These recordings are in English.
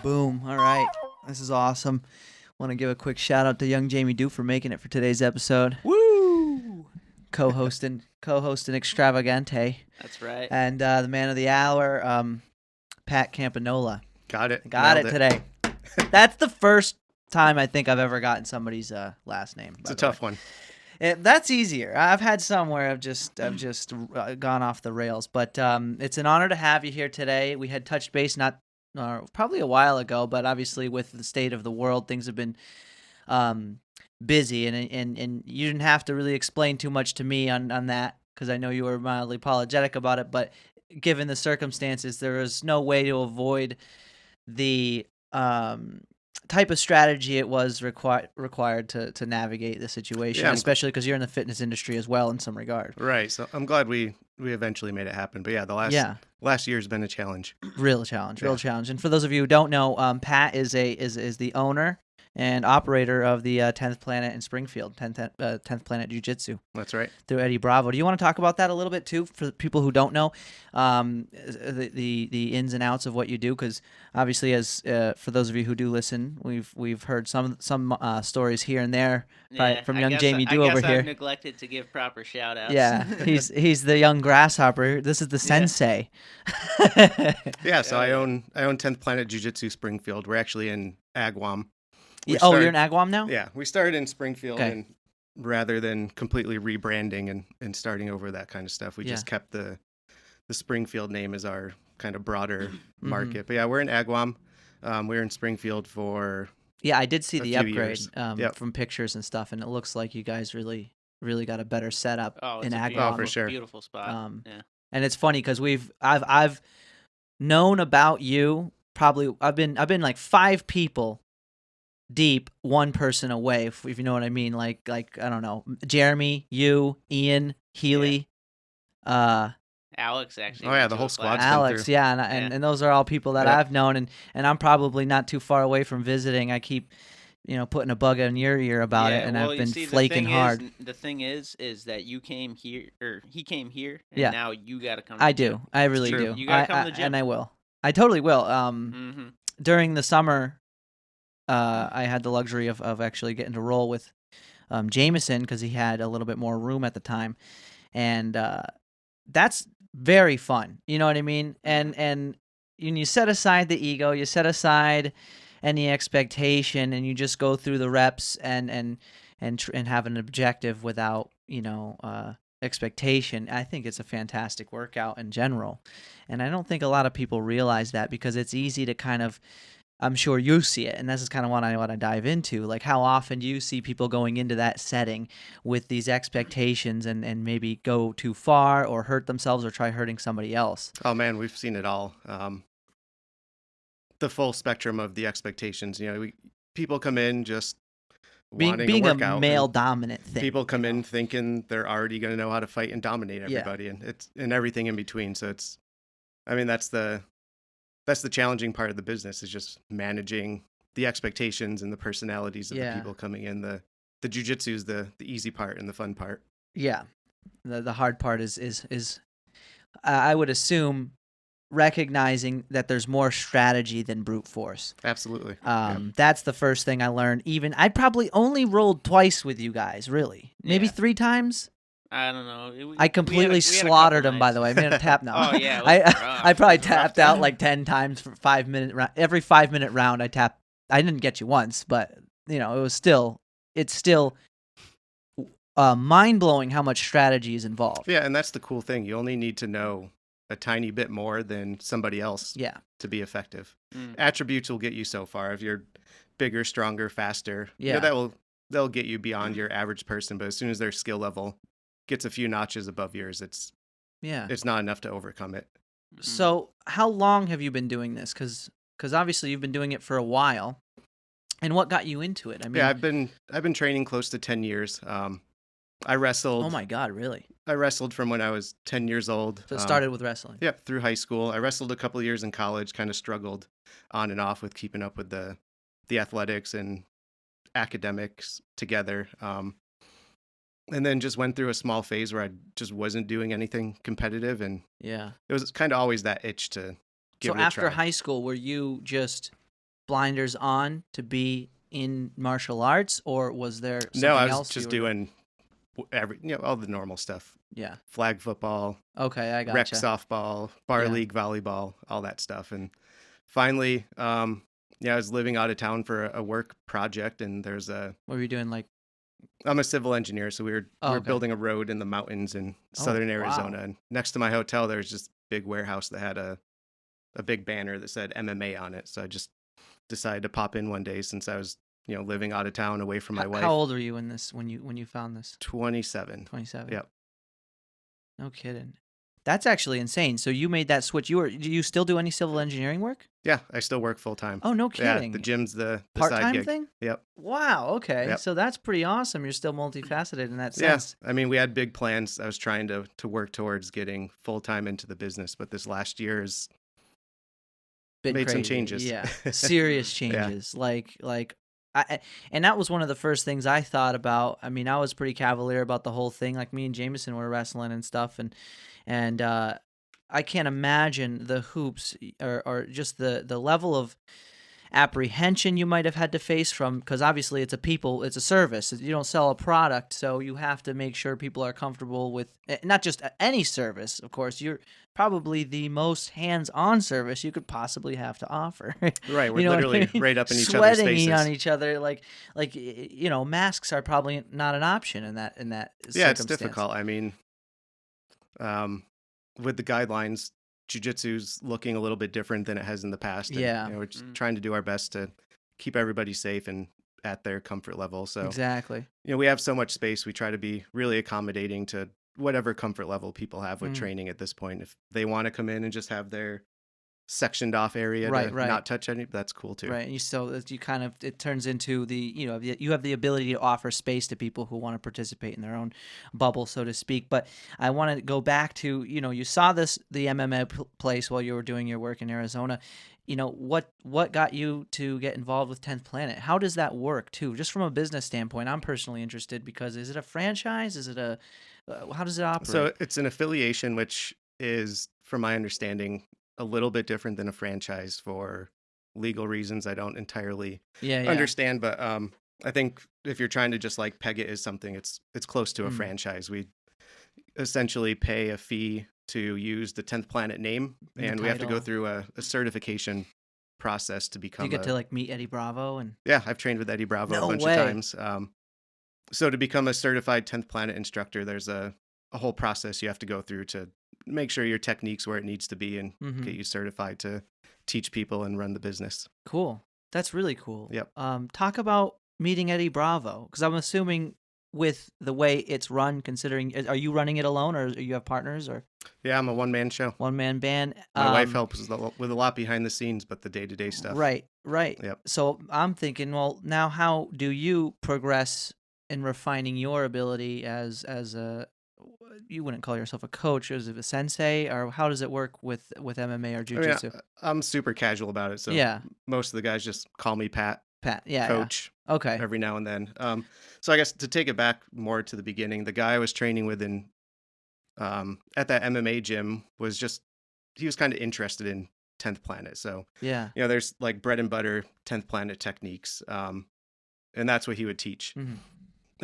Boom. All right. This is awesome. Want to give a quick shout out to young Jamie Dew for making it for today's episode. Woo! Co-hosting Extravagante. That's right. And the man of the hour, Pat Campagnola. Got it. Got Nailed it today. That's the first time I think I've ever gotten somebody's last name. It's a tough one. That's easier. I've had some where I've just gone off the rails, but it's an honor to have you here today. We had touched base probably a while ago, but obviously with the state of the world, things have been busy, and you didn't have to really explain too much to me on that because I know you were mildly apologetic about it. But given the circumstances, there is no way to avoid the type of strategy it was required to navigate the situation, especially because you're in the fitness industry as well in some regard. Right. So I'm glad we eventually made it happen. But yeah, the last year's been a challenge. Real challenge. And for those of you who don't know, Pat is the owner and operator of the 10th Planet in Springfield, 10th Planet Jiu-Jitsu. That's right. Through Eddie Bravo. Do you want to talk about that a little bit too, for people who don't know the ins and outs of what you do? Because obviously, as for those of you who do listen, we've heard some stories here and there from young Jamie Dew over here. I've neglected to give proper shout outs. Yeah, he's the young grasshopper. This is the sensei. Yeah, so I own 10th Planet Jiu-Jitsu Springfield. We're actually in Agawam. You're in Agawam now? Yeah, we started in Springfield, and rather than completely rebranding and starting over that kind of stuff, we just kept the Springfield name as our kind of broader market. But yeah, we're in Agawam. We're in Springfield for I did see the upgrade from pictures and stuff, and it looks like you guys really got a better setup in Agawam. Oh, for sure. Beautiful spot. And it's funny because I've known about you. Probably I've been like 5 people deep, one person away, if you know what I mean. Like I don't know, Jeremy, you, Ian, Healy, Alex actually. Oh yeah, the whole squad. Alex, and those are all people that I've known, and I'm probably not too far away from visiting. I keep putting a bug in your ear about it, and I've been flaking hard. The thing is that you came here, or he came here, and now you got to come. I do. I really do. You got to come to the gym, and I will. I totally will. During the summer, I had the luxury of actually getting to roll with Jameson because he had a little bit more room at the time, and that's very fun. You know what I mean? And you set aside the ego, you set aside any expectation, and you just go through the reps and have an objective without expectation. I think it's a fantastic workout in general, and I don't think a lot of people realize that because it's easy to kind of. I'm sure you see it, and this is kind of what I want to dive into. Like, how often do you see people going into that setting with these expectations and maybe go too far or hurt themselves or try hurting somebody else? Oh, man, we've seen it all. The full spectrum of the expectations. People come in just wanting being a workout. A male-dominant thing. People come in thinking they're already going to know how to fight and dominate everybody, and everything in between. So that's the challenging part of the business, is just managing the expectations and the personalities of the people coming in. The jiu-jitsu is the easy part and the fun part. Yeah. The hard part is I would assume recognizing that there's more strategy than brute force. Absolutely. That's the first thing I learned. I probably only rolled twice with you guys, really. Maybe 3 times. I don't know. I completely slaughtered him, by the way. I mean, tap now. Oh yeah, I probably tapped out like 10 times for 5-minute round. Every 5-minute round, I tapped. I didn't get you once, but it's still mind blowing how much strategy is involved. Yeah, and that's the cool thing. You only need to know a tiny bit more than somebody else. To be effective. Attributes will get you so far. If you're bigger, stronger, faster, they'll get you beyond your average person. But as soon as their skill level gets a few notches above yours, it's not enough to overcome it. So how long have you been doing this? Because obviously you've been doing it for a while. And what got you into it? I mean, I've been training close to 10 years. I wrestled. Oh my God, really? I wrestled from when I was 10 years old. So it started with wrestling. Yep, through high school. I wrestled a couple of years in college, kind of struggled on and off with keeping up with the athletics and academics together. And then just went through a small phase where I just wasn't doing anything competitive. And it was kind of always that itch to give so it a after try. high school, were you just blinders on to be in martial arts, or was there something No, I was else just doing all the normal stuff. Yeah. Flag football. Okay, I Rec gotcha. softball, bar league volleyball, all that stuff. And finally, I was living out of town for a work project, and there's What were you doing? Like, I'm a civil engineer, so we were building a road in the mountains in southern Arizona, and next to my hotel there's this big warehouse that had a big banner that said MMA on it. So I just decided to pop in one day since I was living out of town away from my wife. How old were you when you found this? 27. 27. Yep. No kidding. That's actually insane. So you made that switch. Do you still do any civil engineering work? Yeah, I still work full time. Oh, no kidding. Yeah, the gym's the part-time side gig. thing? Yep. Wow, okay. Yep. So that's pretty awesome. You're still multifaceted in that sense. Yeah, I mean, we had big plans. I was trying to work towards getting full time into the business, but this last year has made some changes. Yeah, serious changes. Yeah. And that was one of the first things I thought about. I mean, I was pretty cavalier about the whole thing. Like me and Jameson were wrestling and stuff, and I can't imagine the hoops or just the level of apprehension you might have had to face from, because obviously it's a service. You don't sell a product, so you have to make sure people are comfortable with not just any service. Of course, you're probably the most hands-on service you could possibly have to offer. Right, we're literally right up in each other's faces. Sweating on each other, like masks are probably not an option in that yeah, it's difficult. I mean, with the guidelines, jiu-jitsu's looking a little bit different than it has in the past. And, yeah. We're just trying to do our best to keep everybody safe and at their comfort level. So exactly. We have so much space. We try to be really accommodating to whatever comfort level people have with training at this point. If they want to come in and just have their sectioned off area to not touch any, that's cool too. Right. And it turns into you have the ability to offer space to people who want to participate in their own bubble, so to speak. But I want to go back to, you saw the MMA place while you were doing your work in Arizona. What got you to get involved with 10th Planet? How does that work too? Just from a business standpoint, I'm personally interested, because is it a franchise? Is it how does it operate? So it's an affiliation, which is, from my understanding, a little bit different than a franchise for legal reasons I don't entirely understand. But I think if you're trying to just like peg it as something, it's close to a franchise. We essentially pay a fee to use the 10th Planet name, and we have to go through a certification process to become. You get to meet Eddie Bravo and. Yeah, I've trained with Eddie Bravo a bunch of times. So to become a certified 10th Planet instructor, there's a whole process you have to go through to make sure your technique's where it needs to be and get you certified to teach people and run the business. Cool. That's really cool. Yep. Talk about meeting Eddie Bravo, because I'm assuming with the way it's run, considering, are you running it alone, or you have partners, or? Yeah, I'm a one-man show. One-man band. My wife helps with a lot behind the scenes, but the day-to-day stuff. Right. Yep. So I'm thinking, well, now how do you progress in refining your ability as a, you wouldn't call yourself a coach, is it a sensei, or how does it work with MMA or jiu-jitsu? I mean, I'm super casual about it, so most of the guys just call me Pat, coach. Yeah. Okay. Every now and then. So I guess to take it back more to the beginning, the guy I was training with at that MMA gym he was kind of interested in 10th Planet. So there's like bread and butter 10th Planet techniques, and that's what he would teach. Mm-hmm.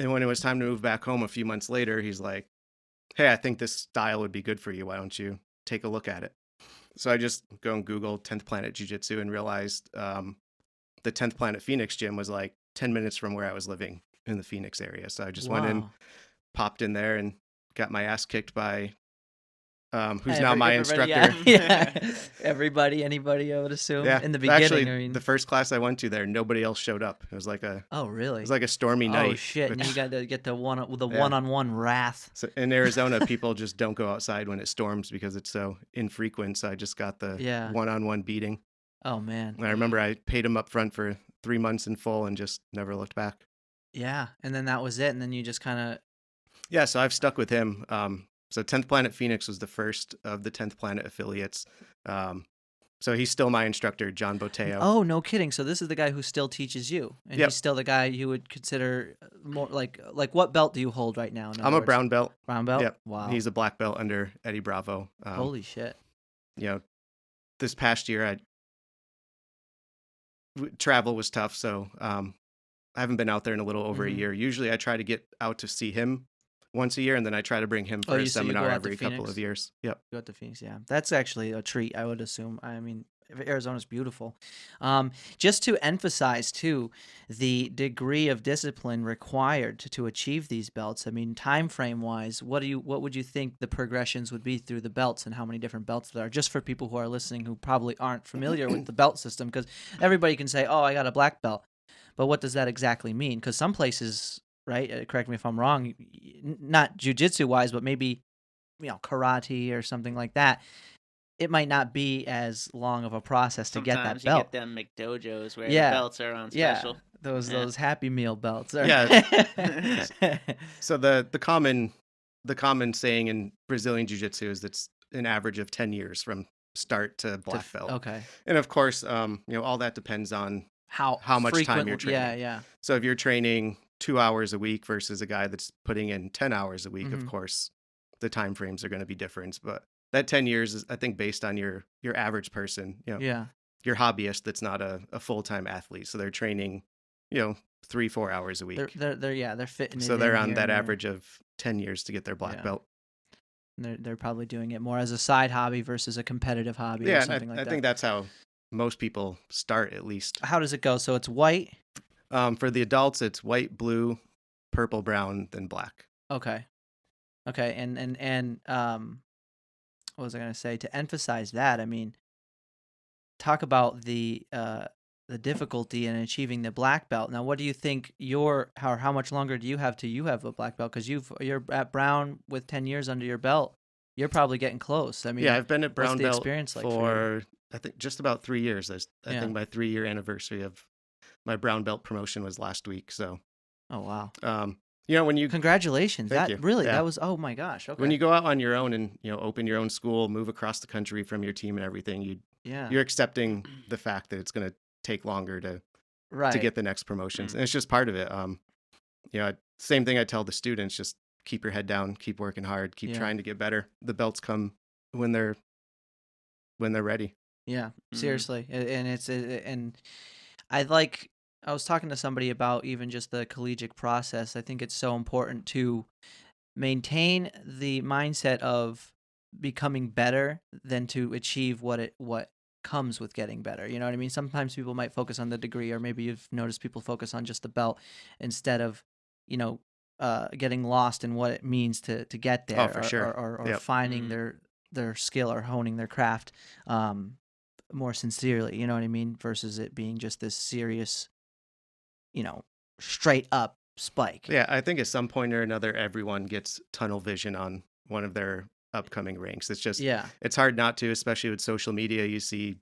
And when it was time to move back home a few months later, he's like, hey, I think this style would be good for you. Why don't you take a look at it? So I just go and Google 10th Planet Jiu-Jitsu and realized the 10th Planet Phoenix gym was like 10 minutes from where I was living in the Phoenix area. So I just went in, popped in there, and got my ass kicked by who's now my instructor. Anybody, I would assume. Yeah. In the beginning, actually, the first class I went to there, nobody else showed up. It was like a really? It was like a stormy night. Oh shit! And you got to get the one-on-one wrath. So in Arizona, people just don't go outside when it storms because it's so infrequent. So I just got the one-on-one beating. Oh man! And I remember I paid him up front for 3 months in full and just never looked back. Yeah, and then that was it. And then you just kind of. Yeah, so I've stuck with him. So 10th Planet Phoenix was the first of the 10th Planet affiliates. So he's still my instructor, John Boteo. Oh, no kidding. So this is the guy who still teaches you. And he's still the guy you would consider more like what belt do you hold right now? I'm a brown belt. Brown belt? Yep. Wow. He's a black belt under Eddie Bravo. Holy shit. this past year, travel was tough, so I haven't been out there in a little over a year. Usually I try to get out to see him once a year, and then I try to bring him for a seminar every couple of years. Yep. Go out to Phoenix, yeah. That's actually a treat, I would assume. I mean, Arizona's beautiful. Just to emphasize, too, the degree of discipline required to achieve these belts. I mean, time frame wise, what would you think the progressions would be through the belts, and how many different belts there are? Just for people who are listening who probably aren't familiar with the belt system, because everybody can say, "Oh, I got a black belt," but what does that exactly mean? Because some places, right? Correct me if I'm wrong. Not jujitsu wise, but maybe karate or something like that. It might not be as long of a process to get that belt. Sometimes you get them McDojos where the belts are on special. Yeah, those Happy Meal belts. Yeah. So the common saying in Brazilian Jiu-Jitsu is that's an average of 10 years from start to black belt. Okay. And of course, all that depends on how much time you're training. Yeah. So if you're training 2 hours a week versus a guy that's putting in 10 hours a week, of course, the time frames are going to be different. But that 10 years is, I think, based on your average person, your hobbyist that's not a full-time athlete. So they're training, 3-4 hours a week. They're fitting. So they're on that average of 10 years to get their black belt. They're probably doing it more as a side hobby versus a competitive hobby or something like that. I think that's how most people start, at least. How does it go? So it's white? For the adults, it's white, blue, purple, brown, then black. Okay. And what was I going to say? To emphasize that, I mean, talk about the difficulty in achieving the black belt. Now, what do you think how much longer do you have till you have a black belt? Because you're at brown with 10 years under your belt. You're probably getting close. I mean, yeah, I've been at brown belt experience like for I think just about 3 years. I think my 3-year anniversary of my brown belt promotion was last week. So, oh wow. When you congratulations, that was, oh my gosh. Okay. When you go out on your own and open your own school, move across the country from your team and everything, you're accepting the fact that it's going to take longer to get the next promotions, and it's just part of it. Same thing I tell the students: just keep your head down, keep working hard, keep trying to get better. The belts come when they're ready. Yeah, seriously, and I was talking to somebody about even just the collegiate process. I think it's so important to maintain the mindset of becoming better than to achieve what comes with getting better. You know what I mean? Sometimes people might focus on the degree, or maybe you've noticed people focus on just the belt instead of, getting lost in what it means to get there. Oh, for sure. Or finding their skill or honing their craft more sincerely. You know what I mean? Versus it being just this serious, straight up spike. Yeah, I think at some point or another, everyone gets tunnel vision on one of their upcoming ranks. It's just, it's hard not to, especially with social media. You see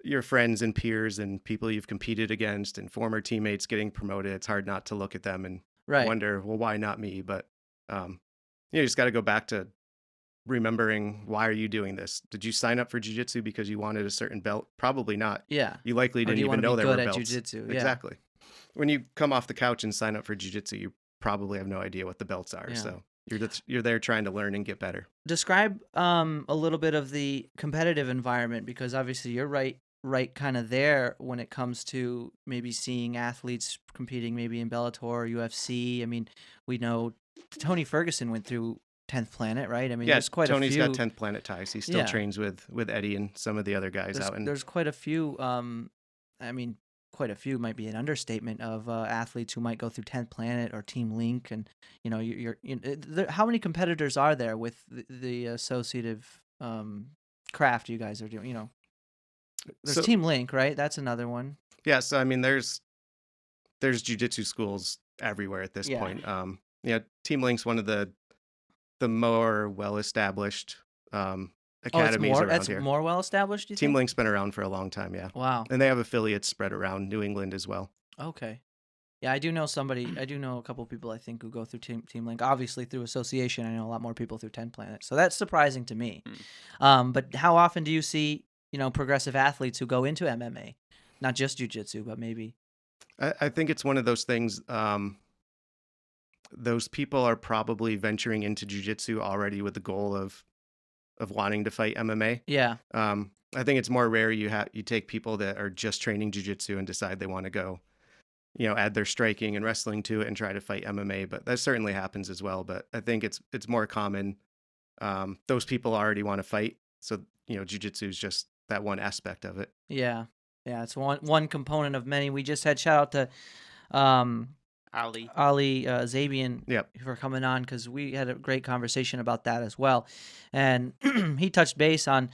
your friends and peers and people you've competed against and former teammates getting promoted. It's hard not to look at them and wonder, well, why not me? But you just got to go back to remembering, why are you doing this? Did you sign up for jiu-jitsu because you wanted a certain belt? Probably not. Yeah. You likely didn't even know there were belts. Jiu-jitsu? Yeah. Exactly. When you come off the couch and sign up for jiu-jitsu, you probably have no idea what the belts are. Yeah. So you're there trying to learn and get better. Describe a little bit of the competitive environment, because obviously you're right kind of there when it comes to maybe seeing athletes competing maybe in Bellator or UFC. I mean, we know Tony Ferguson went through 10th Planet, right? I mean, there's quite Tony's a few. Got 10th Planet ties. He still trains with Eddie and some of the other guys out. And there's quite a few. Quite a few might be an understatement of athletes who might go through 10th Planet or Team Link, and how many competitors are there with the associative craft you guys are doing? There's Team Link, right? That's another one. Yeah, so I mean, there's jiu-jitsu schools everywhere at this point. Team Link's one of the more well-established academies around here. It's more well-established, you think? Team Link's been around for a long time, yeah. Wow. And they have affiliates spread around New England as well. Okay. Yeah, I do know a couple people, I think, who go through Team Link. Obviously, through association, I know a lot more people through 10 Planet. So that's surprising to me. But how often do you see, progressive athletes who go into MMA? Not just jiu-jitsu, but maybe. I think it's one of those things, those people are probably venturing into jiu-jitsu already with the goal of of wanting to fight MMA. Yeah. I think it's more rare you take people that are just training jiu-jitsu and decide they want to go, add their striking and wrestling to it and try to fight MMA, but that certainly happens as well. But I think it's more common. Those people already want to fight. So, jiu-jitsu is just that one aspect of it. Yeah. Yeah. It's one component of many. We just had shout out to, Ali Zabian for coming on, because we had a great conversation about that as well, and he touched base on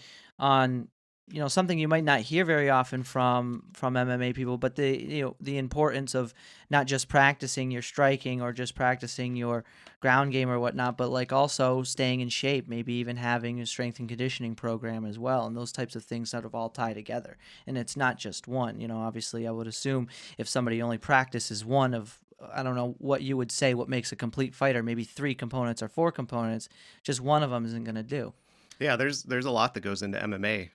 something you might not hear very often from MMA people, but the importance of not just practicing your striking or just practicing your ground game or whatnot, but like also staying in shape, maybe even having a strength and conditioning program as well, and those types of things sort of all tie together. And it's not just one. Obviously, I would assume if somebody only practices one of, I don't know what you would say, what makes a complete fighter, maybe 3 components or 4 components, just one of them isn't going to do. Yeah, there's a lot that goes into MMA.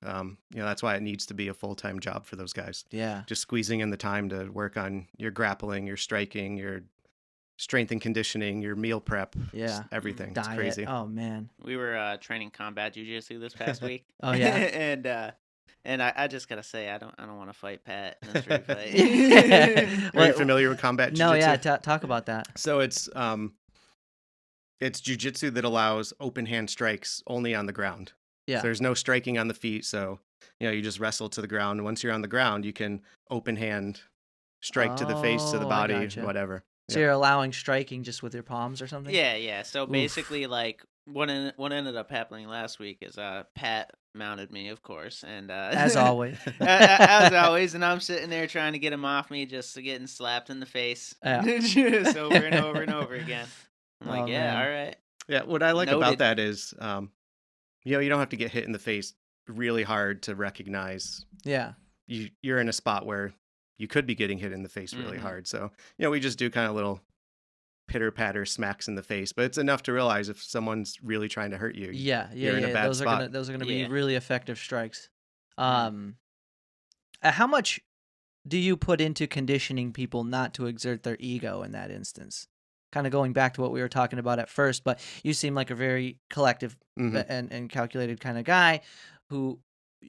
That's why it needs to be a full-time job for those guys. Yeah. Just squeezing in the time to work on your grappling, your striking, your strength and conditioning, your meal prep, everything. Diet. It's crazy. Oh man. We were training combat jiu-jitsu this past week. Oh yeah. And I just gotta say, I don't want to fight Pat in a street fight. Are you familiar with combat jiu-jitsu? No, yeah. Talk about that. So it's jiu-jitsu that allows open hand strikes only on the ground. Yeah. So there's no striking on the feet. So, you just wrestle to the ground. And once you're on the ground, you can open hand strike to the face, to the body, whatever. So you're allowing striking just with your palms or something? Yeah. So basically, like, what ended up happening last week is Pat mounted me, of course, and as always, and I'm sitting there trying to get him off me, just getting slapped in the face, just over and over and over again. I'm like, man. All right. Yeah, what I like about that is, you don't have to get hit in the face really hard to recognize. Yeah. You're in a spot where you could be getting hit in the face really hard. So, we just do kind of little pitter-patter smacks in the face, but it's enough to realize if someone's really trying to hurt you. You're in a bad spot. Those are gonna be really effective strikes. How much do you put into conditioning people not to exert their ego in that instance? Kind of going back to what we were talking about at first, but you seem like a very collective and calculated kind of guy who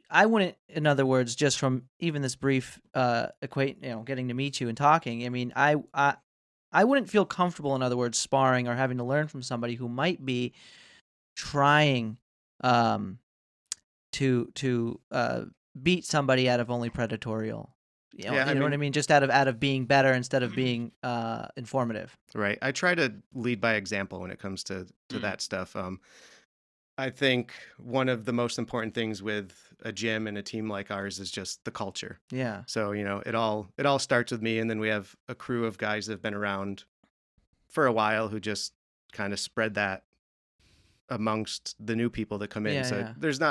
I wouldn't, in other words, just from even this brief getting to meet you and talking, I mean, I wouldn't feel comfortable, in other words, sparring or having to learn from somebody who might be trying to beat somebody out of only predatorial. You know what I mean? Just out of being better instead of being informative. Right. I try to lead by example when it comes to that stuff. I think one of the most important things with a gym and a team like ours is just the culture. Yeah. So, it all starts with me, and then we have a crew of guys that have been around for a while who just kind of spread that amongst the new people that come in. There's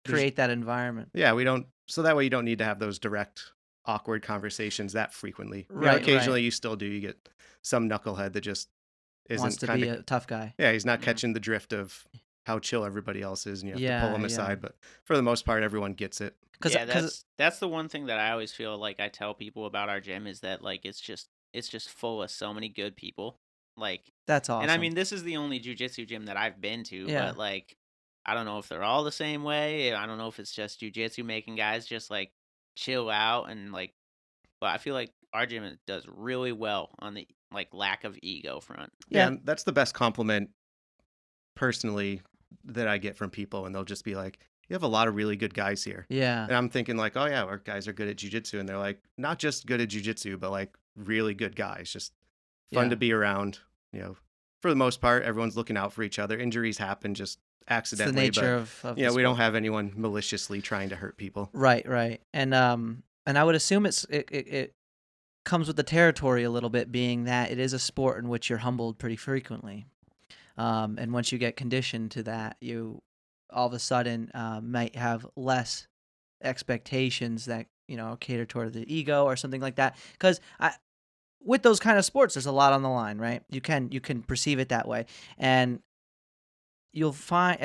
create that environment. Yeah, we don't. So that way you don't need to have those direct awkward conversations that frequently. Right. Occasionally you still do. You get some knucklehead that just wants to be a tough guy. Yeah, he's not catching the drift of how chill everybody else is, and you have to pull them aside. But for the most part, everyone gets it. That's the one thing that I always feel like I tell people about our gym is that, like, it's just full of so many good people. Like, that's awesome. And I mean, this is the only jiu-jitsu gym that I've been to, but like, I don't know if they're all the same way. I don't know if it's just jiu-jitsu making guys just like chill out and like, but I feel like our gym does really well on the like lack of ego front. Yeah, and that's the best compliment personally that I get from people, and they'll just be like, you have a lot of really good guys here. Yeah. And I'm thinking like, oh yeah, our guys are good at jiu-jitsu, and they're like, not just good at jiu-jitsu, but like really good guys, just fun to be around. For the most part, everyone's looking out for each other. Injuries happen just accidentally. It's the nature of we don't have anyone maliciously trying to hurt people. Right. And I would assume it comes with the territory a little bit, being that it is a sport in which you're humbled pretty frequently. And once you get conditioned to that, you all of a sudden might have less expectations that cater toward the ego or something like that. Because with those kind of sports, there's a lot on the line, right? You can perceive it that way, and you'll find,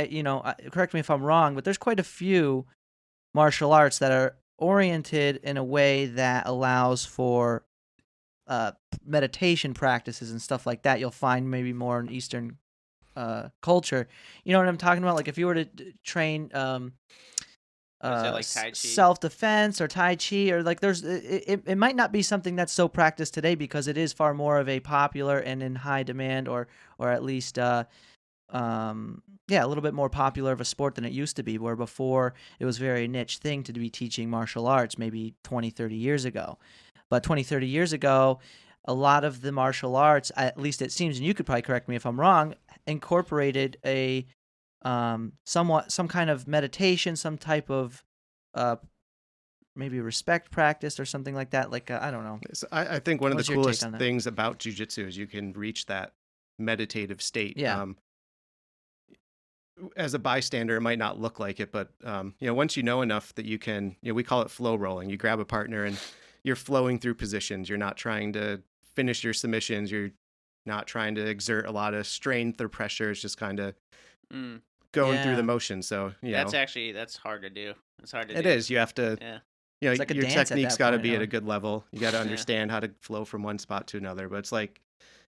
correct me if I'm wrong, but there's quite a few martial arts that are oriented in a way that allows for meditation practices and stuff like that. You'll find maybe more in Eastern culture. You know what I'm talking about? Like if you were to train like Tai Chi? self-defense or Tai Chi, or like it might not be something that's so practiced today because it is far more of a popular and in high demand, or at least a little bit more popular of a sport than it used to be, where before it was a very niche thing to be teaching martial arts maybe 20-30 years ago. But 20-30 years ago, a lot of the martial arts, at least it seems, and you could probably correct me if I'm wrong, incorporated a some kind of meditation, some type of uh, maybe respect practice or something like that. Like I don't know. So I think one of the coolest things about jiu-jitsu is you can reach that meditative state. Yeah. As a bystander, it might not look like it, but once you know enough that you can, we call it flow rolling. You grab a partner and you're flowing through positions. You're not trying to finish your submissions. You're not trying to exert a lot of strain through pressure. It's just kind of going through the motions. So that's hard to do. It's hard to do. It is. You have to. Yeah. It's like your technique's got to be at a good level. You got to understand how to flow from one spot to another. But it's like,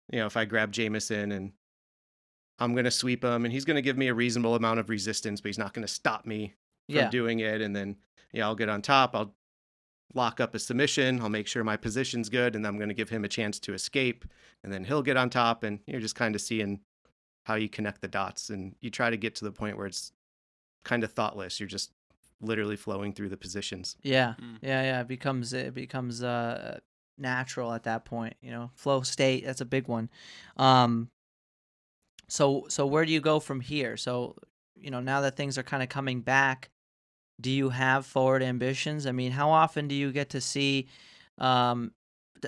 if I grab Jameson and I'm going to sweep him and he's going to give me a reasonable amount of resistance, but he's not going to stop me from doing it. And then, I'll get on top. I'll lock up a submission. I'll make sure my position's good. And I'm going to give him a chance to escape. And then he'll get on top. And you're just kind of seeing how you connect the dots. And you try to get to the point where it's kind of thoughtless. You're just literally flowing through the positions. Yeah. It becomes natural at that point, flow state. That's a big one. So where do you go from here? So, now that things are kind of coming back, do you have forward ambitions? I mean, how often do you get to see, I want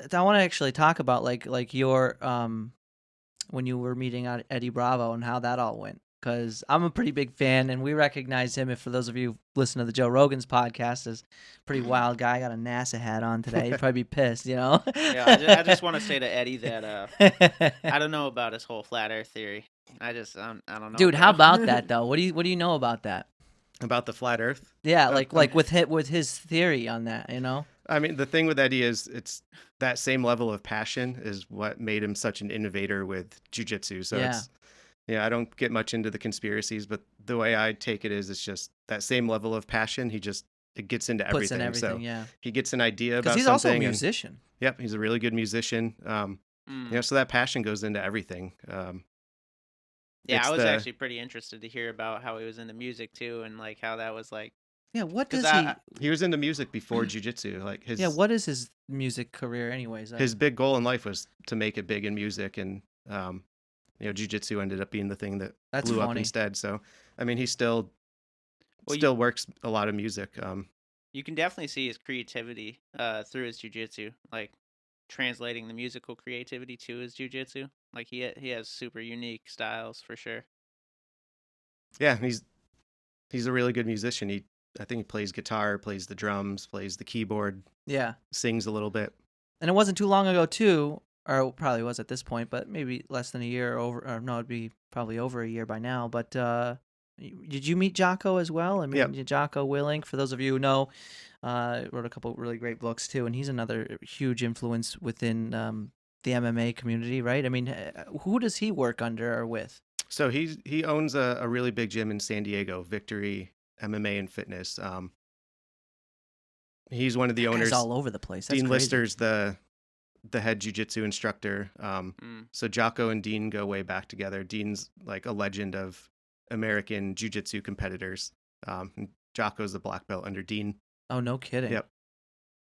to actually talk about like your, when you were meeting out Eddie Bravo and how that all went. Because I'm a pretty big fan, and we recognize him. If for those of you who listen to the Joe Rogan's podcast, as a pretty wild guy. Got a NASA hat on today. He'd probably be pissed, Yeah, I just want to say to Eddie that I don't know about his whole flat Earth theory. I don't know. Dude, how about that though? What do you know about that? About the flat Earth? Yeah, like with his theory on that, I mean, the thing with Eddie is it's that same level of passion is what made him such an innovator with jiu-jitsu. So it's. Yeah, I don't get much into the conspiracies, but the way I take it is it's just that same level of passion. It gets into everything. Puts in everything, so he gets an idea about something. Because he's also a musician. Yep, he's a really good musician. So that passion goes into everything. Yeah, I was actually pretty interested to hear about how he was into music too, and like how that was like. Yeah, what does he? He was into music before jiu-jitsu. Like his. Yeah, what is his music career, anyways? His big goal in life was to make it big in music, and jiu-jitsu ended up being the thing that blew up instead. So, I mean, he still works a lot of music. You can definitely see his creativity through his jiu-jitsu, like translating the musical creativity to his jiu-jitsu. Like he has super unique styles for sure. Yeah, he's a really good musician. I think he plays guitar, plays the drums, plays the keyboard. Yeah, sings a little bit. And it wasn't too long ago too. Or it probably was at this point, but maybe less than a year it'd be probably over a year by now. But did you meet Jocko as well? I mean, Jocko Willink, for those of you who know, wrote a couple really great books too, and he's another huge influence within the MMA community, right? I mean, who does he work under or with? So he owns a really big gym in San Diego, Victory MMA and Fitness. He's one of the owners. He's all over the place. That's Dean crazy. Lister's the head jiu-jitsu instructor. So Jocko and Dean go way back together. Dean's like a legend of American jiu-jitsu competitors. Jocko's the black belt under Dean. Oh, no kidding. Yep.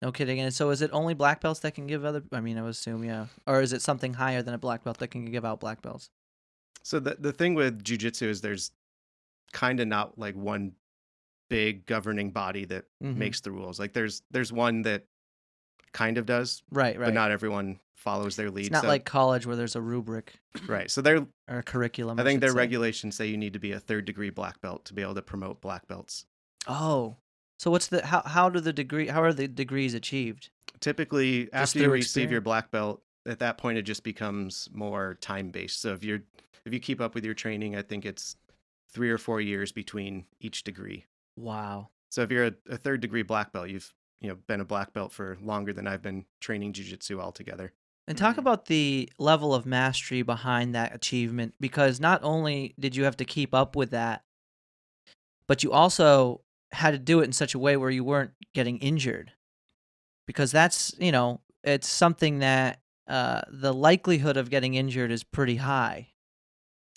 No kidding. And so is it only black belts that can give I would assume, yeah. Or is it something higher than a black belt that can give out black belts? So the thing with jiu-jitsu is there's kind of not like one big governing body that makes the rules. Like there's one that kind of does, right, but not everyone follows their lead. It's not like college where there's a rubric, right? So or a curriculum. I think their regulations say you need to be a 3rd degree black belt to be able to promote black belts. Oh, so what's how are the degrees achieved? Typically, after you receive your black belt, at that point it just becomes more time based. So if you keep up with your training, I think it's 3 or 4 years between each degree. Wow. So if you're a 3rd degree black belt, you've been a black belt for longer than I've been training jiu-jitsu altogether. And talk about the level of mastery behind that achievement, because not only did you have to keep up with that, but you also had to do it in such a way where you weren't getting injured. Because that's, it's something that the likelihood of getting injured is pretty high.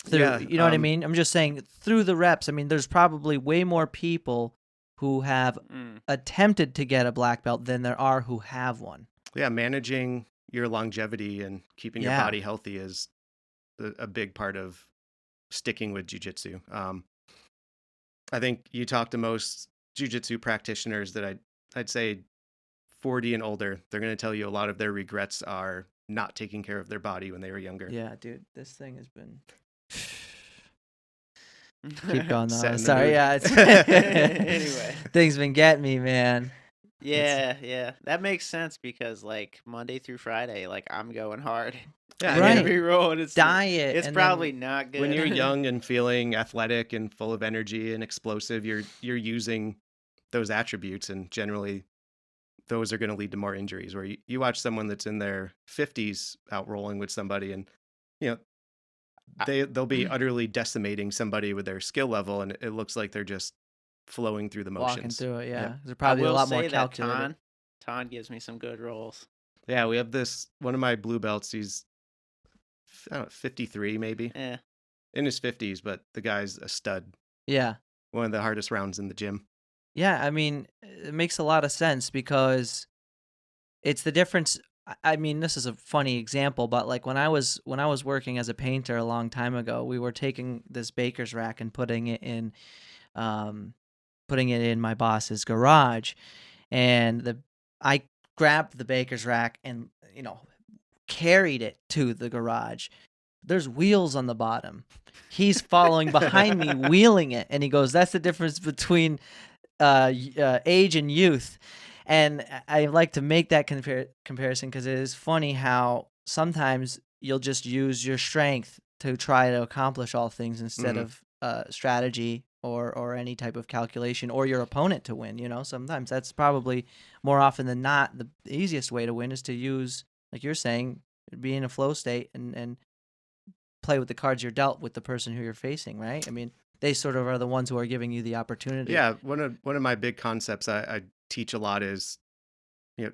You know what I mean? I'm just saying, through the reps, I mean, there's probably way more people who have attempted to get a black belt than there are who have one. Yeah, managing your longevity and keeping your body healthy is a big part of sticking with jiu-jitsu. I think you talk to most jiu-jitsu practitioners that I'd say 40 and older, they're going to tell you a lot of their regrets are not taking care of their body when they were younger. Yeah, dude, this thing has been... Keep going though. Sorry, yeah. Anyway, things been getting me, man. Yeah, that makes sense because like Monday through Friday, like I'm going hard. Yeah, right. Every roll, and it's diet. It's probably not good. When you're young and feeling athletic and full of energy and explosive, you're using those attributes, and generally, those are going to lead to more injuries. Where you watch someone that's in their 50s out rolling with somebody, and they'll be utterly decimating somebody with their skill level, and it looks like they're just flowing through the motions. Walking through it, yeah. They're probably a lot more calculated. Ton gives me some good rolls. Yeah, we have one of my blue belts. He's 53 maybe. Yeah. In his 50s, but the guy's a stud. Yeah. One of the hardest rounds in the gym. Yeah, I mean, it makes a lot of sense because it's the difference. I mean, this is a funny example, but like when I was working as a painter a long time ago, we were taking this baker's rack and putting it in my boss's garage, and I grabbed the baker's rack and carried it to the garage. There's wheels on the bottom. He's following behind me, wheeling it, and he goes, "That's the difference between age and youth." And I like to make that comparison because it is funny how sometimes you'll just use your strength to try to accomplish all things instead of strategy or any type of calculation, or your opponent to win. Sometimes that's probably more often than not the easiest way to win is to use, like you're saying, be in a flow state and play with the cards you're dealt with the person who you're facing, right? I mean, they sort of are the ones who are giving you the opportunity. Yeah, one of my big concepts I teach a lot is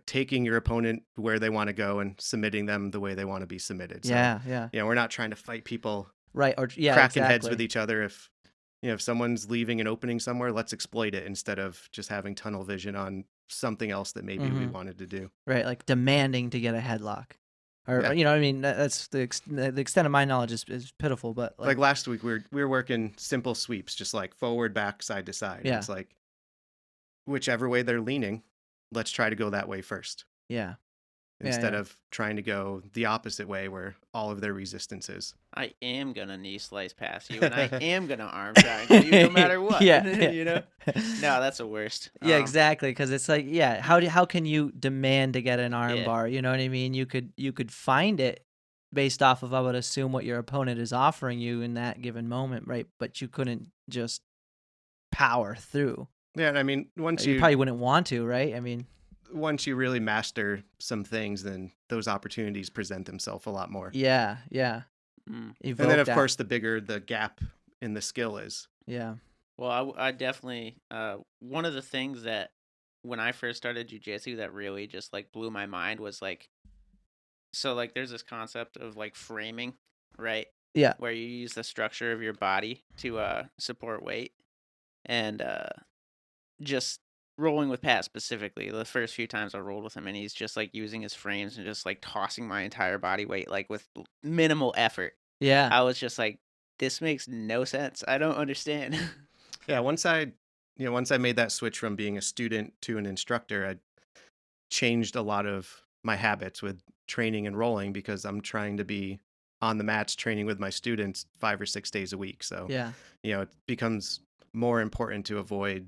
taking your opponent where they want to go and submitting them the way they want to be submitted. So, yeah. We're not trying to fight people, right? Or cracking heads with each other. If someone's leaving an opening somewhere, let's exploit it instead of just having tunnel vision on something else that maybe we wanted to do. Right, like demanding to get a headlock. Or I mean, that's the extent of my knowledge is pitiful, but like last week we were working simple sweeps, just like forward, back, side to side. Yeah. It's like whichever way they're leaning, let's try to go that way first. Yeah. Instead of trying to go the opposite way where all of their resistance is. I am gonna knee slice past you, and I am gonna arm triangle you no matter what. Yeah. No, that's the worst. Yeah, exactly. Because it's like, how can you demand to get an arm bar? You know what I mean? You could find it based off of, I would assume, what your opponent is offering you in that given moment, right? But you couldn't just power through. Yeah, and I mean, you probably wouldn't want to, right? I mean, once you really master some things, then those opportunities present themselves a lot more. Yeah. And then, of course, the bigger the gap in the skill is. Yeah. Well, I definitely, one of the things that when I first started jiu-jitsu that really just like blew my mind was like, so like there's this concept of like framing, right? Yeah. Where you use the structure of your body to support weight, and just rolling with Pat specifically, the first few times I rolled with him, and he's just like using his frames and just like tossing my entire body weight like with minimal effort. Yeah. I was just like, this makes no sense. I don't understand. Yeah, once I made that switch from being a student to an instructor, I changed a lot of my habits with training and rolling because I'm trying to be on the mats training with my students 5 or 6 days a week. So, it becomes more important to avoid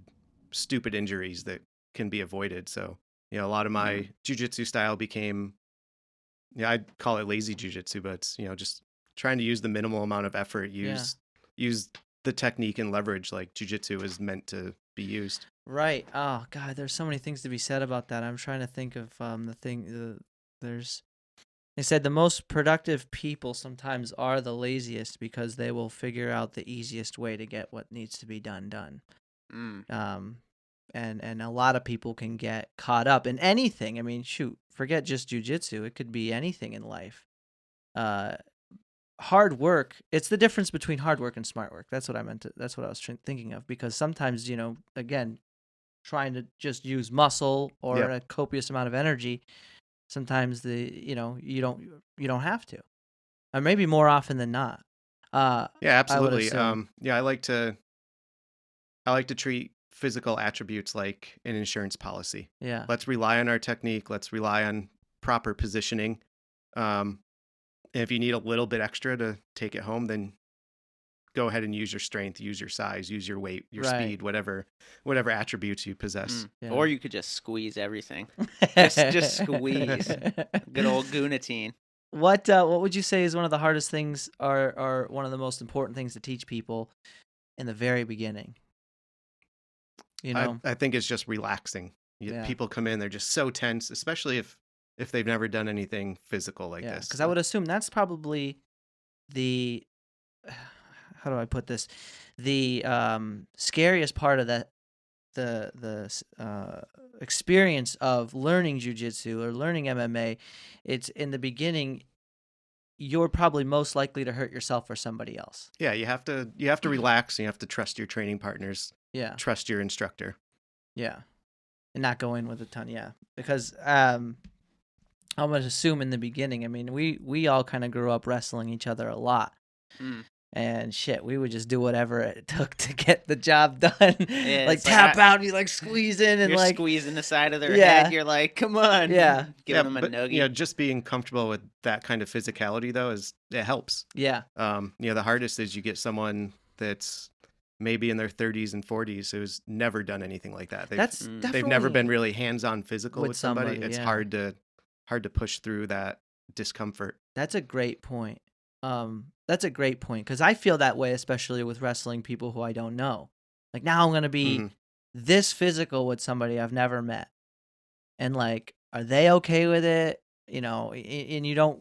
stupid injuries that can be avoided. So, a lot of my jiu-jitsu style became, I'd call it lazy jiu-jitsu, but it's, just trying to use the minimal amount of effort, use the technique and leverage like jiu-jitsu is meant to be used. Right. Oh God, there's so many things to be said about that. I'm trying to think of there's They said the most productive people sometimes are the laziest because they will figure out the easiest way to get what needs to be done. And a lot of people can get caught up in anything. I mean, shoot, forget just jujitsu. It could be anything in life. Hard work. It's the difference between hard work and smart work. That's what I meant to. That's what I was thinking of. Because sometimes, again, trying to just use muscle or a copious amount of energy, sometimes you don't have to, or maybe more often than not. Yeah, absolutely. I like to treat physical attributes like an insurance policy. Yeah. Let's rely on our technique. Let's rely on proper positioning. If you need a little bit extra to take it home, then go ahead and use your strength, use your size, use your weight, your speed, whatever attributes you possess. Yeah. Or you could just squeeze everything. just squeeze. Good old Gunatine. What would you say is one of the hardest things or one of the most important things to teach people in the very beginning? I think it's just relaxing. People come in, they're just so tense, especially if they've never done anything physical like this. Because I would assume that's probably the, how do I put this? The scariest part of the experience of learning jiu-jitsu or learning MMA. It's in the beginning, you're probably most likely to hurt yourself or somebody else. Yeah, you have to relax and you have to trust your training partners. Yeah. Trust your instructor. Yeah. And not go in with a ton, because I'm going to assume in the beginning, I mean, we all kind of grew up wrestling each other a lot. And shit, we would just do whatever it took to get the job done. Yeah, like tap out, you like squeeze in, and you're like squeezing the side of their head. You're like, come on, give them a nugget. Just being comfortable with that kind of physicality though it helps. Yeah. The hardest is you get someone that's maybe in their 30s and 40s who's never done anything like that. They've never been really hands-on physical with somebody. It's hard to push through that discomfort. That's a great point. Because I feel that way, especially with wrestling people who I don't know. Like now I'm going to be this physical with somebody I've never met. And like, are they okay with it? And you don't,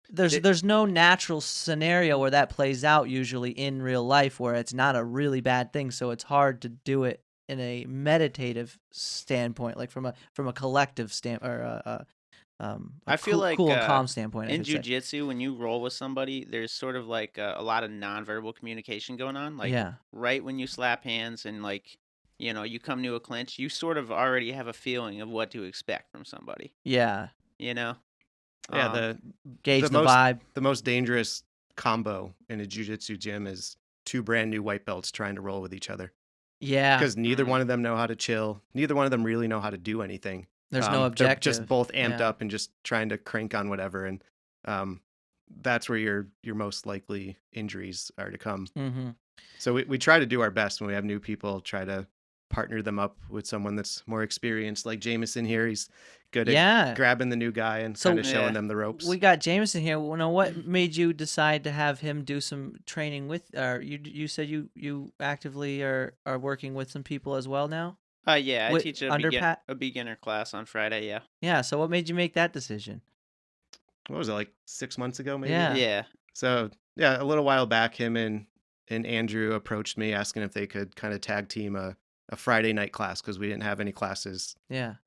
there's no natural scenario where that plays out usually in real life where it's not a really bad thing. So it's hard to do it in a meditative standpoint, like from a collective standpoint, I feel like cool and calm standpoint. In jiu-jitsu, when you roll with somebody, there's sort of like a lot of nonverbal communication going on. Like right when you slap hands and like, you come to a clinch, you sort of already have a feeling of what to expect from somebody. Yeah. Yeah, gauge the vibe. The most dangerous combo in a jiu-jitsu gym is two brand new white belts trying to roll with each other. Yeah. Because neither one of them know how to chill. Neither one of them really know how to do anything. There's no objective. They're just both amped up and just trying to crank on whatever. And that's where your most likely injuries are to come. Mm-hmm. So we try to do our best when we have new people, try to partner them up with someone that's more experienced. Like Jameson here, he's good at grabbing the new guy and kind of showing them the ropes. We got Jameson here. Well, now, what made you decide to have him do some training with? You said you actively are working with some people as well now? Yeah, I teach a beginner class on Friday, yeah. Yeah, so what made you make that decision? What was it, like 6 months ago, maybe? Yeah. So, a little while back, him and Andrew approached me asking if they could kind of tag team a Friday night class because we didn't have any classes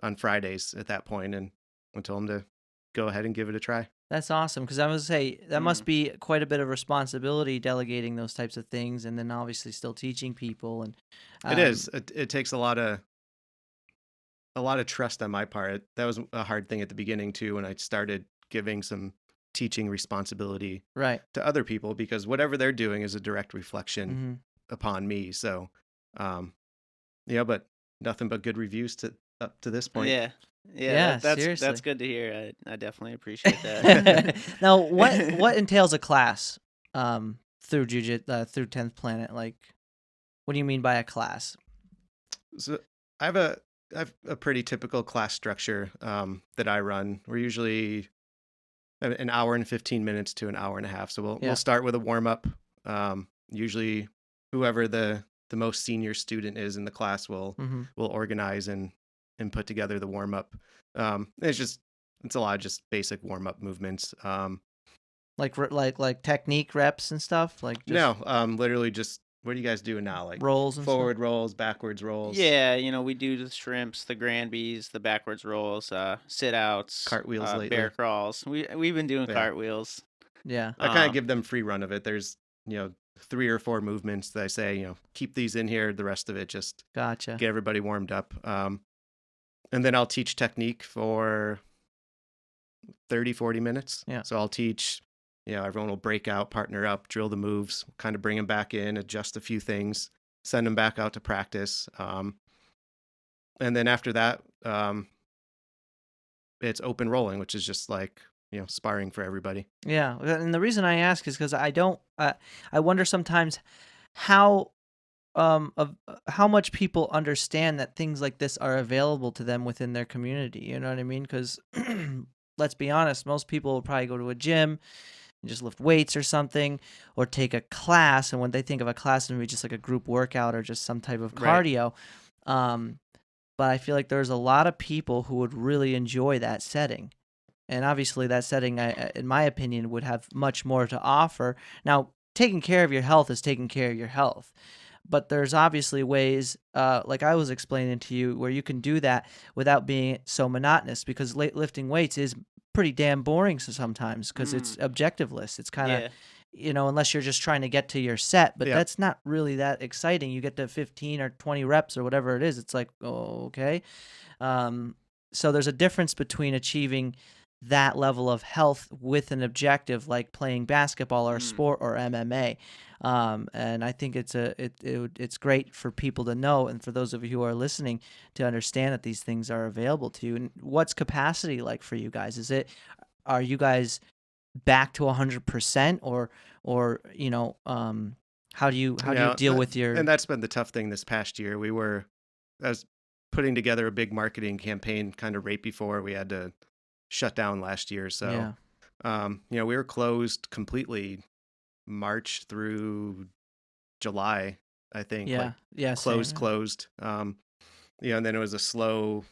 on Fridays at that point, and I told them to go ahead and give it a try. That's awesome, because I was going to say, that must be quite a bit of responsibility delegating those types of things, and then obviously still teaching people. And it is. It takes a lot of trust on my part. That was a hard thing at the beginning, too, when I started giving some teaching responsibility to other people, because whatever they're doing is a direct reflection upon me. So, but nothing but good reviews up to this point. Yeah, that's good to hear. I definitely appreciate that. Now, what entails a class through through 10th Planet? Like, what do you mean by a class? So I have a pretty typical class structure that I run. We're usually an hour and 15 minutes to an hour and a half. So we'll start with a warm up. Usually, whoever the most senior student is in the class will organize and put together the warm up. It's just it's a lot of just basic warm up movements. Like technique reps and stuff. Like just no, literally just what are you guys doing now? Like rolls and forward stuff? rolls, backwards rolls. Yeah, we do the shrimps, the Granbys, the backwards rolls, sit outs, cartwheels lately. Bear crawls. We've been doing cartwheels. Yeah. I kind of give them free run of it. There's 3 or 4 movements that I say keep these in here. The rest of it just gotcha. Get everybody warmed up. And then I'll teach technique for 30-40 minutes. Yeah. So I'll teach. Everyone will break out, partner up, drill the moves, kind of bring them back in, adjust a few things, send them back out to practice. And then after that, it's open rolling, which is just like, sparring for everybody. Yeah. And the reason I ask is because I wonder sometimes how much people understand that things like this are available to them within their community. You know what I mean? Because let's be honest, most people will probably go to a gym and just lift weights or something, or take a class. And when they think of a class, it would be just like a group workout or just some type of cardio. Right. But I feel like there's a lot of people who would really enjoy that setting. And obviously that setting, in my opinion, would have much more to offer. Now, taking care of your health is taking care of your health. But there's obviously ways, like I was explaining to you, where you can do that without being so monotonous, because lifting weights is pretty damn boring sometimes because it's objectiveless. It's kind of, unless you're just trying to get to your set, but that's not really that exciting. You get to 15 or 20 reps or whatever it is. It's like, oh, okay. So there's a difference between achieving that level of health with an objective like playing basketball or a sport or MMA. And I think it's great for people to know, and for those of you who are listening to understand that these things are available to you. And what's capacity like for you guys? Are you guys back to 100%, or how do you deal with your? And that's been the tough thing this past year. I was putting together a big marketing campaign kind of right before we had to shut down last year. So, we were closed completely March through July, I think. Closed. And then it was a slow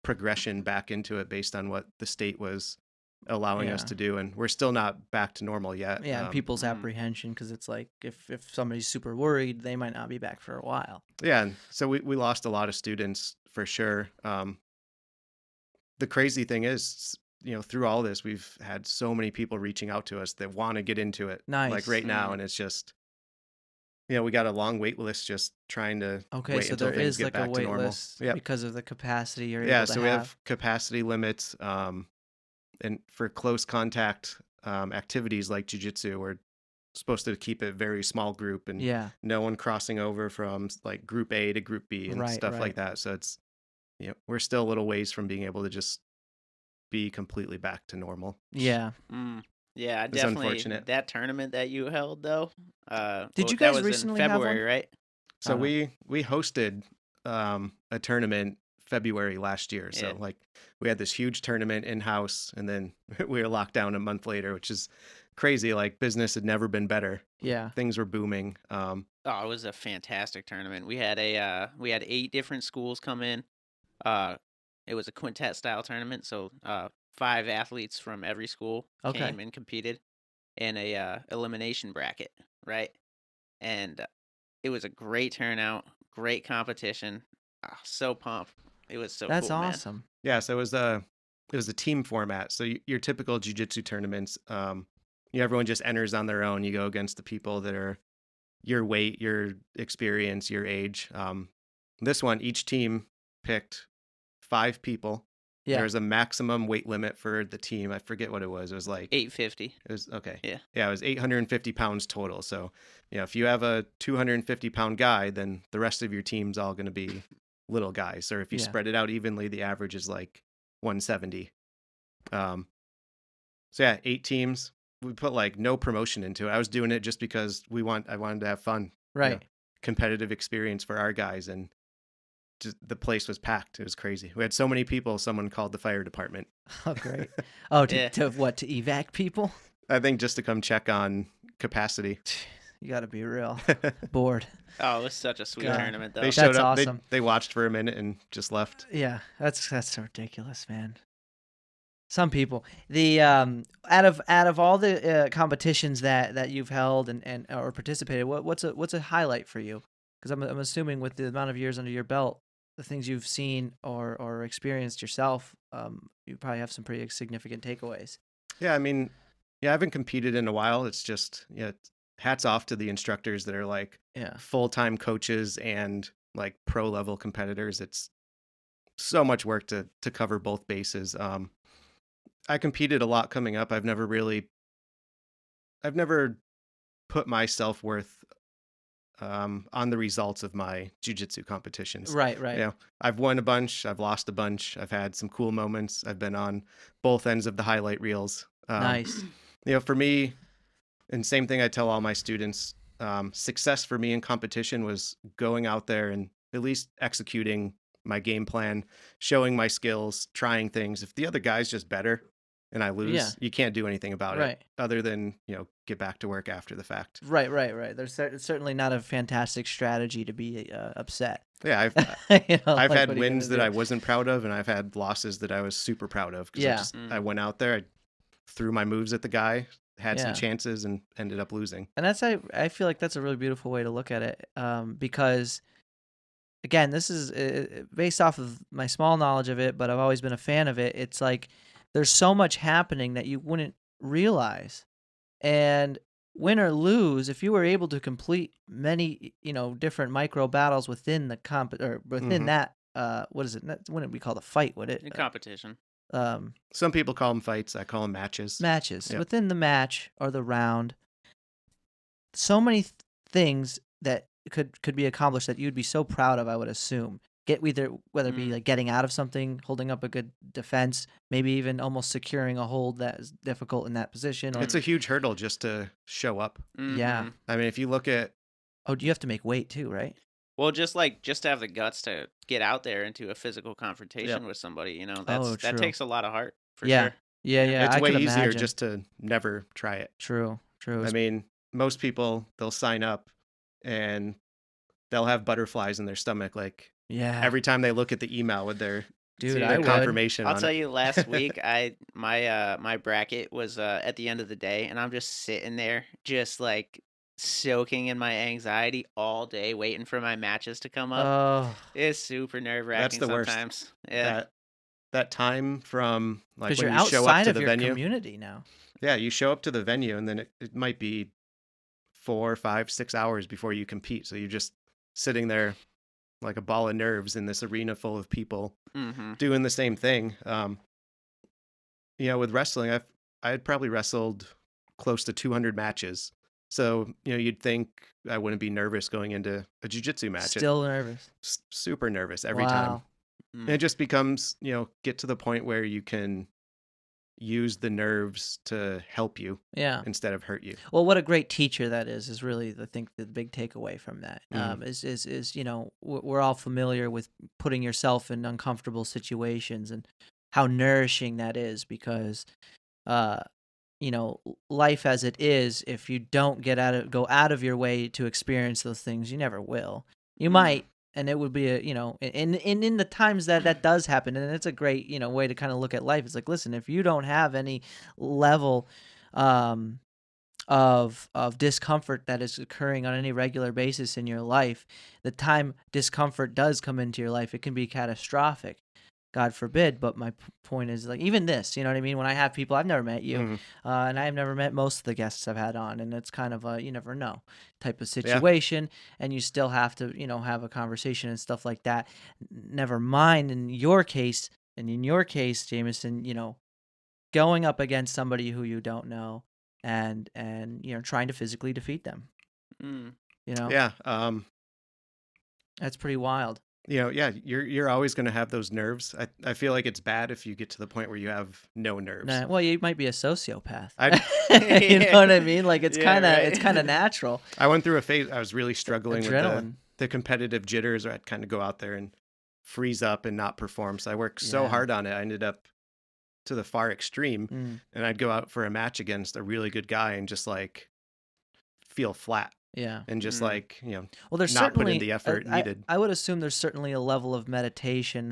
progression back into it based on what the state was allowing us to do. And we're still not back to normal yet. Yeah. And people's apprehension, because it's like, if somebody's super worried, they might not be back for a while. Yeah. And so we lost a lot of students for sure. The crazy thing is, through all this, we've had so many people reaching out to us that want to get into it, like right now. And it's just, we got a long wait list just trying to wait until things get back to normal. List because of the capacity you're able to have. So we have capacity limits. And for close contact activities like jiu-jitsu, we're supposed to keep it very small group and no one crossing over from like group A to group B and stuff like that. So it's, we're still a little ways from being able to just be completely back to normal. Yeah. Yeah, it's definitely. Unfortunate. That tournament that you held though. Did you guys that was recently in February, have one? Right? So we hosted a tournament February last year. So like we had this huge tournament in-house, and then we were locked down a month later, which is crazy. Like business had never been better. Yeah. Things were booming. It was a fantastic tournament. We had 8 different schools come in. It was a quintet style tournament, so 5 athletes from every school came and competed in a elimination bracket, right? And it was a great turnout, great competition. So pumped. It was so That's cool, awesome. Man. Yeah, so it was a team format. So your typical jiu-jitsu tournaments, everyone just enters on their own. You go against the people that are your weight, your experience, your age. This one, each team picked 5 people. Yeah. There's a maximum weight limit for the team. I forget what it was. It was like 850. It was okay. Yeah. Yeah, it was 850 pounds total. So, if you have a 250 pound guy, then the rest of your team's all going to be little guys. Or if you spread it out evenly, the average is like 170. So yeah, 8 teams. We put like no promotion into it. I was doing it just because I wanted to have fun. Right. Competitive experience for our guys, and just the place was packed. It was crazy. We had so many people. Someone called the fire department. Oh, great. Oh, to evac people? I think just to come check on capacity. You got to be real. Bored. Oh, it was such a sweet tournament, though. They showed that's up. Awesome. They watched for a minute and just left. Yeah, that's ridiculous, man. Some people. The out of all the competitions that you've held and or participated, what's a highlight for you? Because I'm assuming with the amount of years under your belt, the things you've seen or experienced yourself, you probably have some pretty significant takeaways. Yeah, I mean, I haven't competed in a while. It's just, hats off to the instructors that are like full-time coaches and like pro level competitors. It's so much work to cover both bases. I competed a lot coming up. I've never put my self-worth on the results of my jiu-jitsu competitions. Right. I've won a bunch, I've lost a bunch, I've had some cool moments. I've been on both ends of the highlight reels. Nice. For me, and same thing I tell all my students, success for me in competition was going out there and at least executing my game plan, showing my skills, trying things. If the other guy's just better and I lose, you can't do anything about it other than, get back to work after the fact. Right. There's certainly not a fantastic strategy to be upset. Yeah, I've had wins that I wasn't proud of, and I've had losses that I was super proud of. Because I went out there, I threw my moves at the guy, had some chances, and ended up losing. And I feel like that's a really beautiful way to look at it, because, again, this is based off of my small knowledge of it, but I've always been a fan of it. It's like there's so much happening that you wouldn't realize. And win or lose, if you were able to complete many, different micro battles within the within that, what is it? That wouldn't be called a fight, would it? A competition. Some people call them fights. I call them matches. Yep. Within the match or the round, so many things that could be accomplished that you'd be so proud of, I would assume. Whether it be like getting out of something, holding up a good defense, maybe even almost securing a hold that is difficult in that position. It's a huge hurdle just to show up. Mm-hmm. Yeah. I mean, if you look at... Oh, you have to make weight too, right? Well, just to have the guts to get out there into a physical confrontation with somebody, that takes a lot of heart, for sure. Yeah. It's way easier just to never try it. True. I mean, most people, they'll sign up and they'll have butterflies in their stomach, like... Yeah. Every time they look at the email with their confirmation. I'll tell you, last week my bracket was at the end of the day, and I'm just sitting there, just like soaking in my anxiety all day, waiting for my matches to come up. Oh, it's super nerve-wracking sometimes. Worst. Yeah. That time from like when you show up to the venue. Community now. Yeah, you show up to the venue, and then it might be 4, 5, 6 hours before you compete. So you're just sitting there like a ball of nerves in this arena full of people doing the same thing. With wrestling, I had probably wrestled close to 200 matches. So, you'd think I wouldn't be nervous going into a jiu-jitsu match. Still nervous. Super nervous every time. And it just becomes, get to the point where you can use the nerves to help you instead of hurt you. Well, what a great teacher that is really, I think, the big takeaway from that. Is we're all familiar with putting yourself in uncomfortable situations and how nourishing that is, because life as it is, if you don't go out of your way to experience those things, you never will. You might. And it would be in the times that does happen, and it's a great way to kind of look at life. It's like, listen, if you don't have any level of discomfort that is occurring on any regular basis in your life, the time discomfort does come into your life, it can be catastrophic. God forbid. But my point is, like, even this, you know what I mean? When I have people, I've never met you, and I've never met most of the guests I've had on, and it's kind of a you never know type of situation, and you still have to, have a conversation and stuff like that. Never mind in your case, Jameson, going up against somebody who you don't know and trying to physically defeat them. Yeah. That's pretty wild. You're always going to have those nerves. I feel like it's bad if you get to the point where you have no nerves. Nah, well, you might be a sociopath. You know what I mean? Like, it's kind of natural. I went through a phase. I was really struggling with the competitive jitters, or I'd kind of go out there and freeze up and not perform. So I worked so hard on it. I ended up to the far extreme, and I'd go out for a match against a really good guy and just like feel flat. Yeah. And just like, well, there's not certainly put in the effort needed. I would assume there's certainly a level of meditation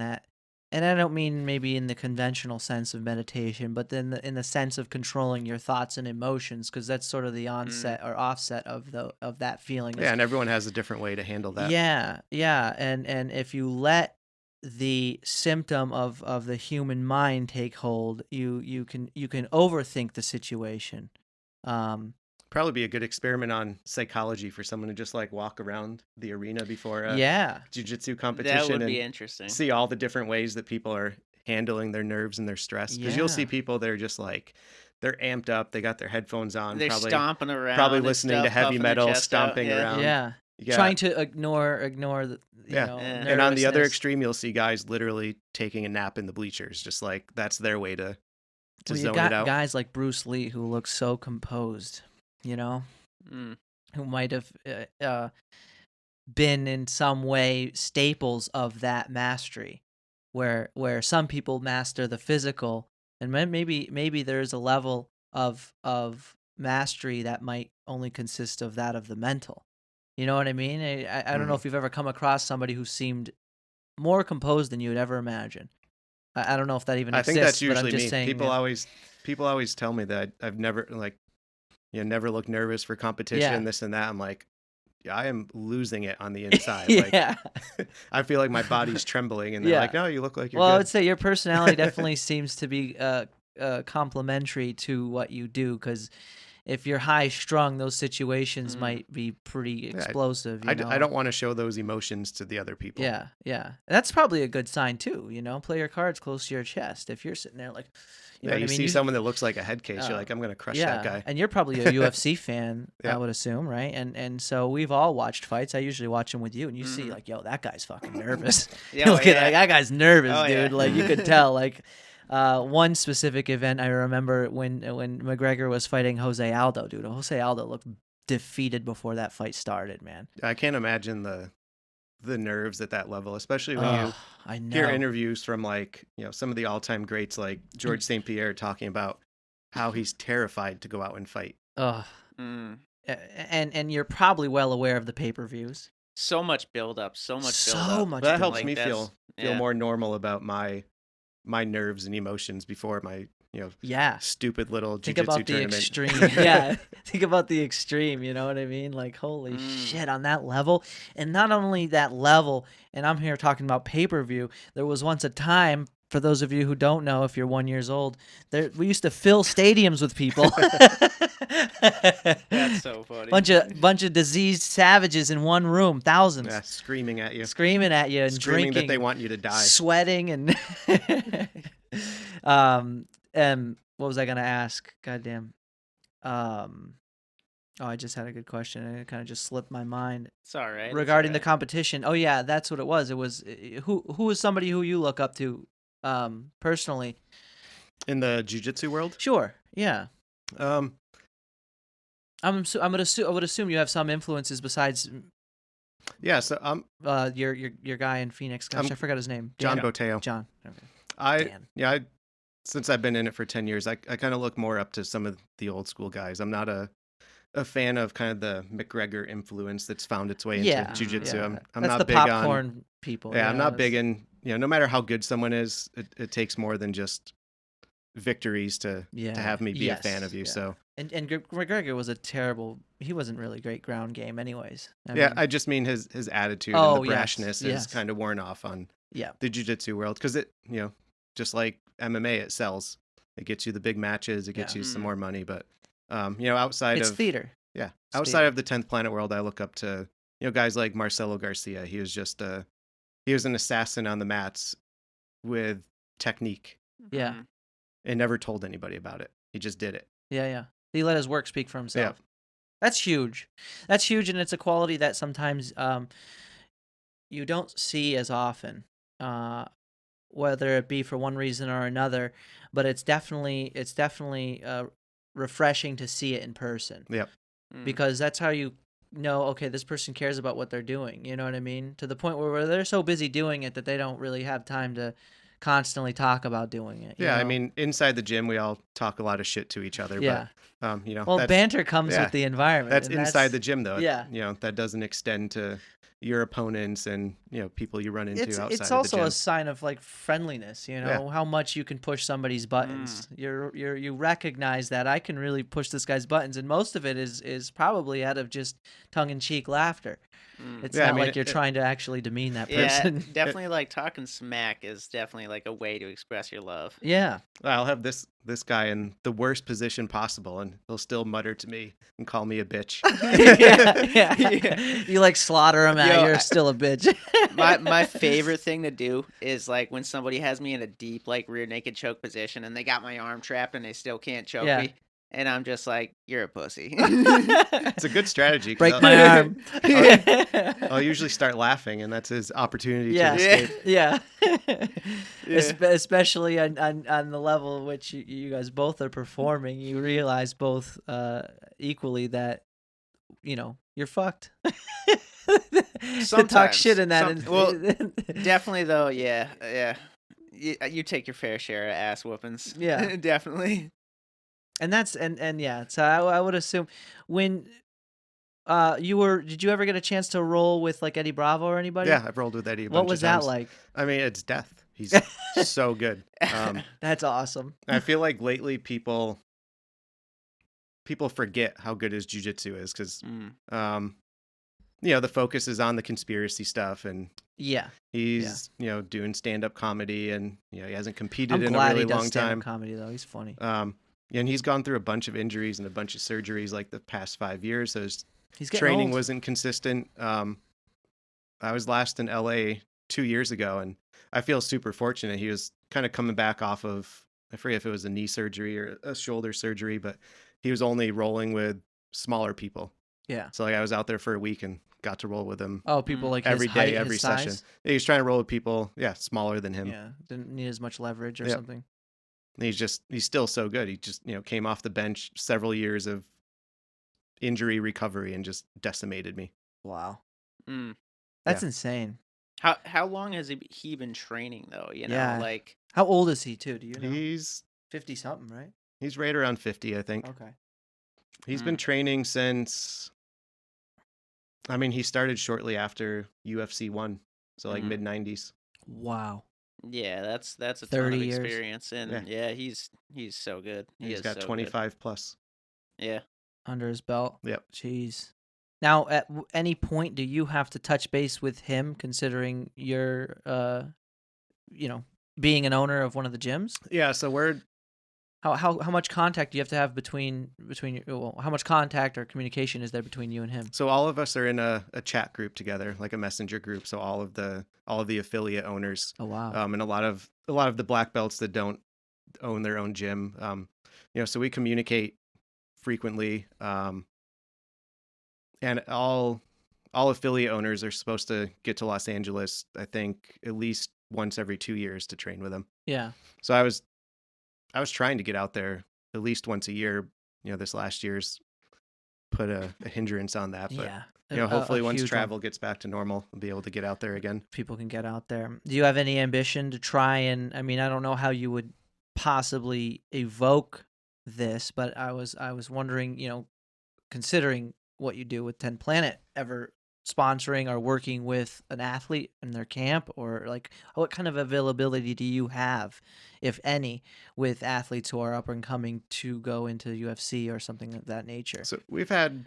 and I don't mean maybe in the conventional sense of meditation, but then in the sense of controlling your thoughts and emotions, because that's sort of the onset or offset of that feeling. Yeah, and everyone has a different way to handle that. Yeah, and if you let the symptom of the human mind take hold, you can overthink the situation. Probably be a good experiment on psychology for someone to just like walk around the arena before a jiu-jitsu competition. That would be interesting. See all the different ways that people are handling their nerves and their stress. Because you'll see people that are just like, they're amped up, they got their headphones on, they're probably stomping around, probably listening to heavy metal, stomping around. Yeah. Trying to ignore the you know, and on the other extreme, you'll see guys literally taking a nap in the bleachers, just like that's their way to zone it out. Guys like Bruce Lee who look so composed, you know, who might have been in some way staples of that mastery, where some people master the physical, and maybe there's a level of mastery that might only consist of that of the mental. You know what I mean? I don't know if you've ever come across somebody who seemed more composed than you would ever imagine. I don't know if that even exists. I think that's usually but I'm just me. saying, People always tell me that I've never never looked nervous for competition, this and that. I'm like, I am losing it on the inside. Yeah. Like, I feel like my body's trembling, and they're like, no, you look like you're good. Well, I would say your personality definitely seems to be complementary to what you do, because if you're high strung, those situations might be pretty explosive. I don't want to show those emotions to the other people. Yeah. That's probably a good sign too. Play your cards close to your chest. If you're sitting there like, you see someone that looks like a head case, you're like, I'm gonna crush that guy. And you're probably a UFC fan, I would assume, right? And so we've all watched fights. I usually watch them with you, and you see like, yo, that guy's fucking nervous. Like, that guy's nervous, dude. Like you could tell. Like one specific event I remember when McGregor was fighting Jose Aldo, dude. Jose Aldo looked defeated before that fight started, man. I can't imagine the nerves at that level, especially when you hear interviews from some of the all-time greats like George St. Pierre talking about how he's terrified to go out and fight. And you're probably well aware of the pay-per-views. So much build-up, so much But that helps me feel more normal about my nerves and emotions before my stupid little jiu-jitsu tournament. Think about the extreme. Think about the extreme, you know what I mean? Like, holy shit, on that level. And not only that level, and I'm here talking about pay-per-view, there was once a time, for those of you who don't know, if you're 1 year old, we used to fill stadiums with people. That's so funny. Bunch of diseased savages in one room, thousands. Yeah, screaming at you and screaming drinking, that they want you to die, sweating and what was I gonna ask? Goddamn. I just had a good question and it kind of just slipped my mind. It's all right. Regarding the competition. Oh yeah, that's what it was. It was who is somebody who you look up to personally in the jiu-jitsu world? Sure. Yeah. I would assume you have some influences besides. Yeah. So your guy in Phoenix. Gosh, I forgot his name. John Boteo. John. Okay. Since I've been in it for 10 years, I kind of look more up to some of the old school guys. I'm not a fan of kind of the McGregor influence that's found its way into jiu-jitsu. Yeah. I'm that's not the big popcorn on people. Yeah, I'm not big in, no matter how good someone is, it takes more than just victories to have me be a fan of you. So and McGregor was he wasn't really great ground game anyways. I just mean his attitude and the brashness is kind of worn off on the jiu-jitsu world, because it, just like MMA, it sells. It gets you the big matches, it gets you some more money, but outside it's of theater. Yeah. Outside of the 10th Planet world, I look up to, guys like Marcelo Garcia. He was just he was an assassin on the mats with technique. Yeah. And never told anybody about it. He just did it. Yeah. He let his work speak for himself. Yeah. That's huge. And it's a quality that sometimes you don't see as often, whether it be for one reason or another. But it's definitely refreshing to see it in person. Yep. Because that's how you know, okay, this person cares about what they're doing. You know what I mean? To the point where they're so busy doing it that they don't really have time to constantly talk about doing it. Yeah, I mean, inside the gym, we all talk a lot of shit to each other. Yeah. But, well, banter comes with the environment. That's inside the gym, though. Yeah. That doesn't extend to, your opponents and people you run into outside it's of also the gym. a sign of like friendliness, how much you can push somebody's buttons. You recognize that I can really push this guy's buttons, and most of it is probably out of just tongue-in-cheek laughter. It's not like you're trying to actually demean that person. Yeah, definitely like talking smack is definitely like a way to express your love. Yeah. I'll have this guy in the worst position possible, and he'll still mutter to me and call me a bitch. Yeah. You like slaughter him out. You're still a bitch. my favorite thing to do is like when somebody has me in a deep like rear naked choke position and they got my arm trapped and they still can't choke me. And I'm just like, you're a pussy. It's a good strategy. Break my arm. I'll usually start laughing, and that's his opportunity to escape. Yeah. Especially on the level at which you guys both are performing, you realize both equally that, you're fucked. To talk shit in that. Well, definitely though, yeah. You take your fair share of ass whoopings. Yeah. Definitely. And that's and yeah, so I would assume when did you ever get a chance to roll with like Eddie Bravo or anybody? Yeah, I've rolled with Eddie. What was that like? I mean, it's death. He's so good. That's awesome. I feel like lately people forget how good his jiu-jitsu is because the focus is on the conspiracy stuff, and he's doing stand-up comedy, and he hasn't competed in a really long time. Comedy though, he's funny. And he's gone through a bunch of injuries and a bunch of surgeries like the past 5 years. So his training wasn't consistent. I was last in LA 2 years ago, and I feel super fortunate. He was kind of coming back off of, I forget if it was a knee surgery or a shoulder surgery, but he was only rolling with smaller people. Yeah. So like I was out there for a week and got to roll with him. Oh, people like every his day, height, every his session. size? He was trying to roll with people, smaller than him. Yeah, didn't need as much leverage or something. He's still so good. He just, came off the bench, several years of injury recovery, and just decimated me. Wow. That's insane. How long has he been training though? Like how old is he too? Do you know? He's 50 something, right? He's right around 50, I think. Okay. He's been training since, I mean, he started shortly after UFC 1, so like mid-90s. Wow. Yeah, that's a 30 ton of years. experience, and he's so good. He's got 25 plus. Yeah, under his belt. Yep. Jeez. Now, at any point, do you have to touch base with him, considering you're, being an owner of one of the gyms? Yeah. So we're how much contact do you have to have between how much contact or communication is there between you and him? So all of us are in a chat group together, like a messenger group. So all of the affiliate owners. Oh wow. And a lot of the black belts that don't own their own gym. So we communicate frequently. And all affiliate owners are supposed to get to Los Angeles, I think, at least once every 2 years to train with them. Yeah. So I was trying to get out there at least once a year. This last year's put a hindrance on that. But, hopefully once travel gets back to normal, I'll be able to get out there again. People can get out there. Do you have any ambition to try and, I mean, I don't know how you would possibly evoke this, but I was wondering, considering what you do with 10 Planet, ever sponsoring or working with an athlete in their camp, or like what kind of availability do you have, if any, with athletes who are up and coming to go into UFC or something of that nature? So we've had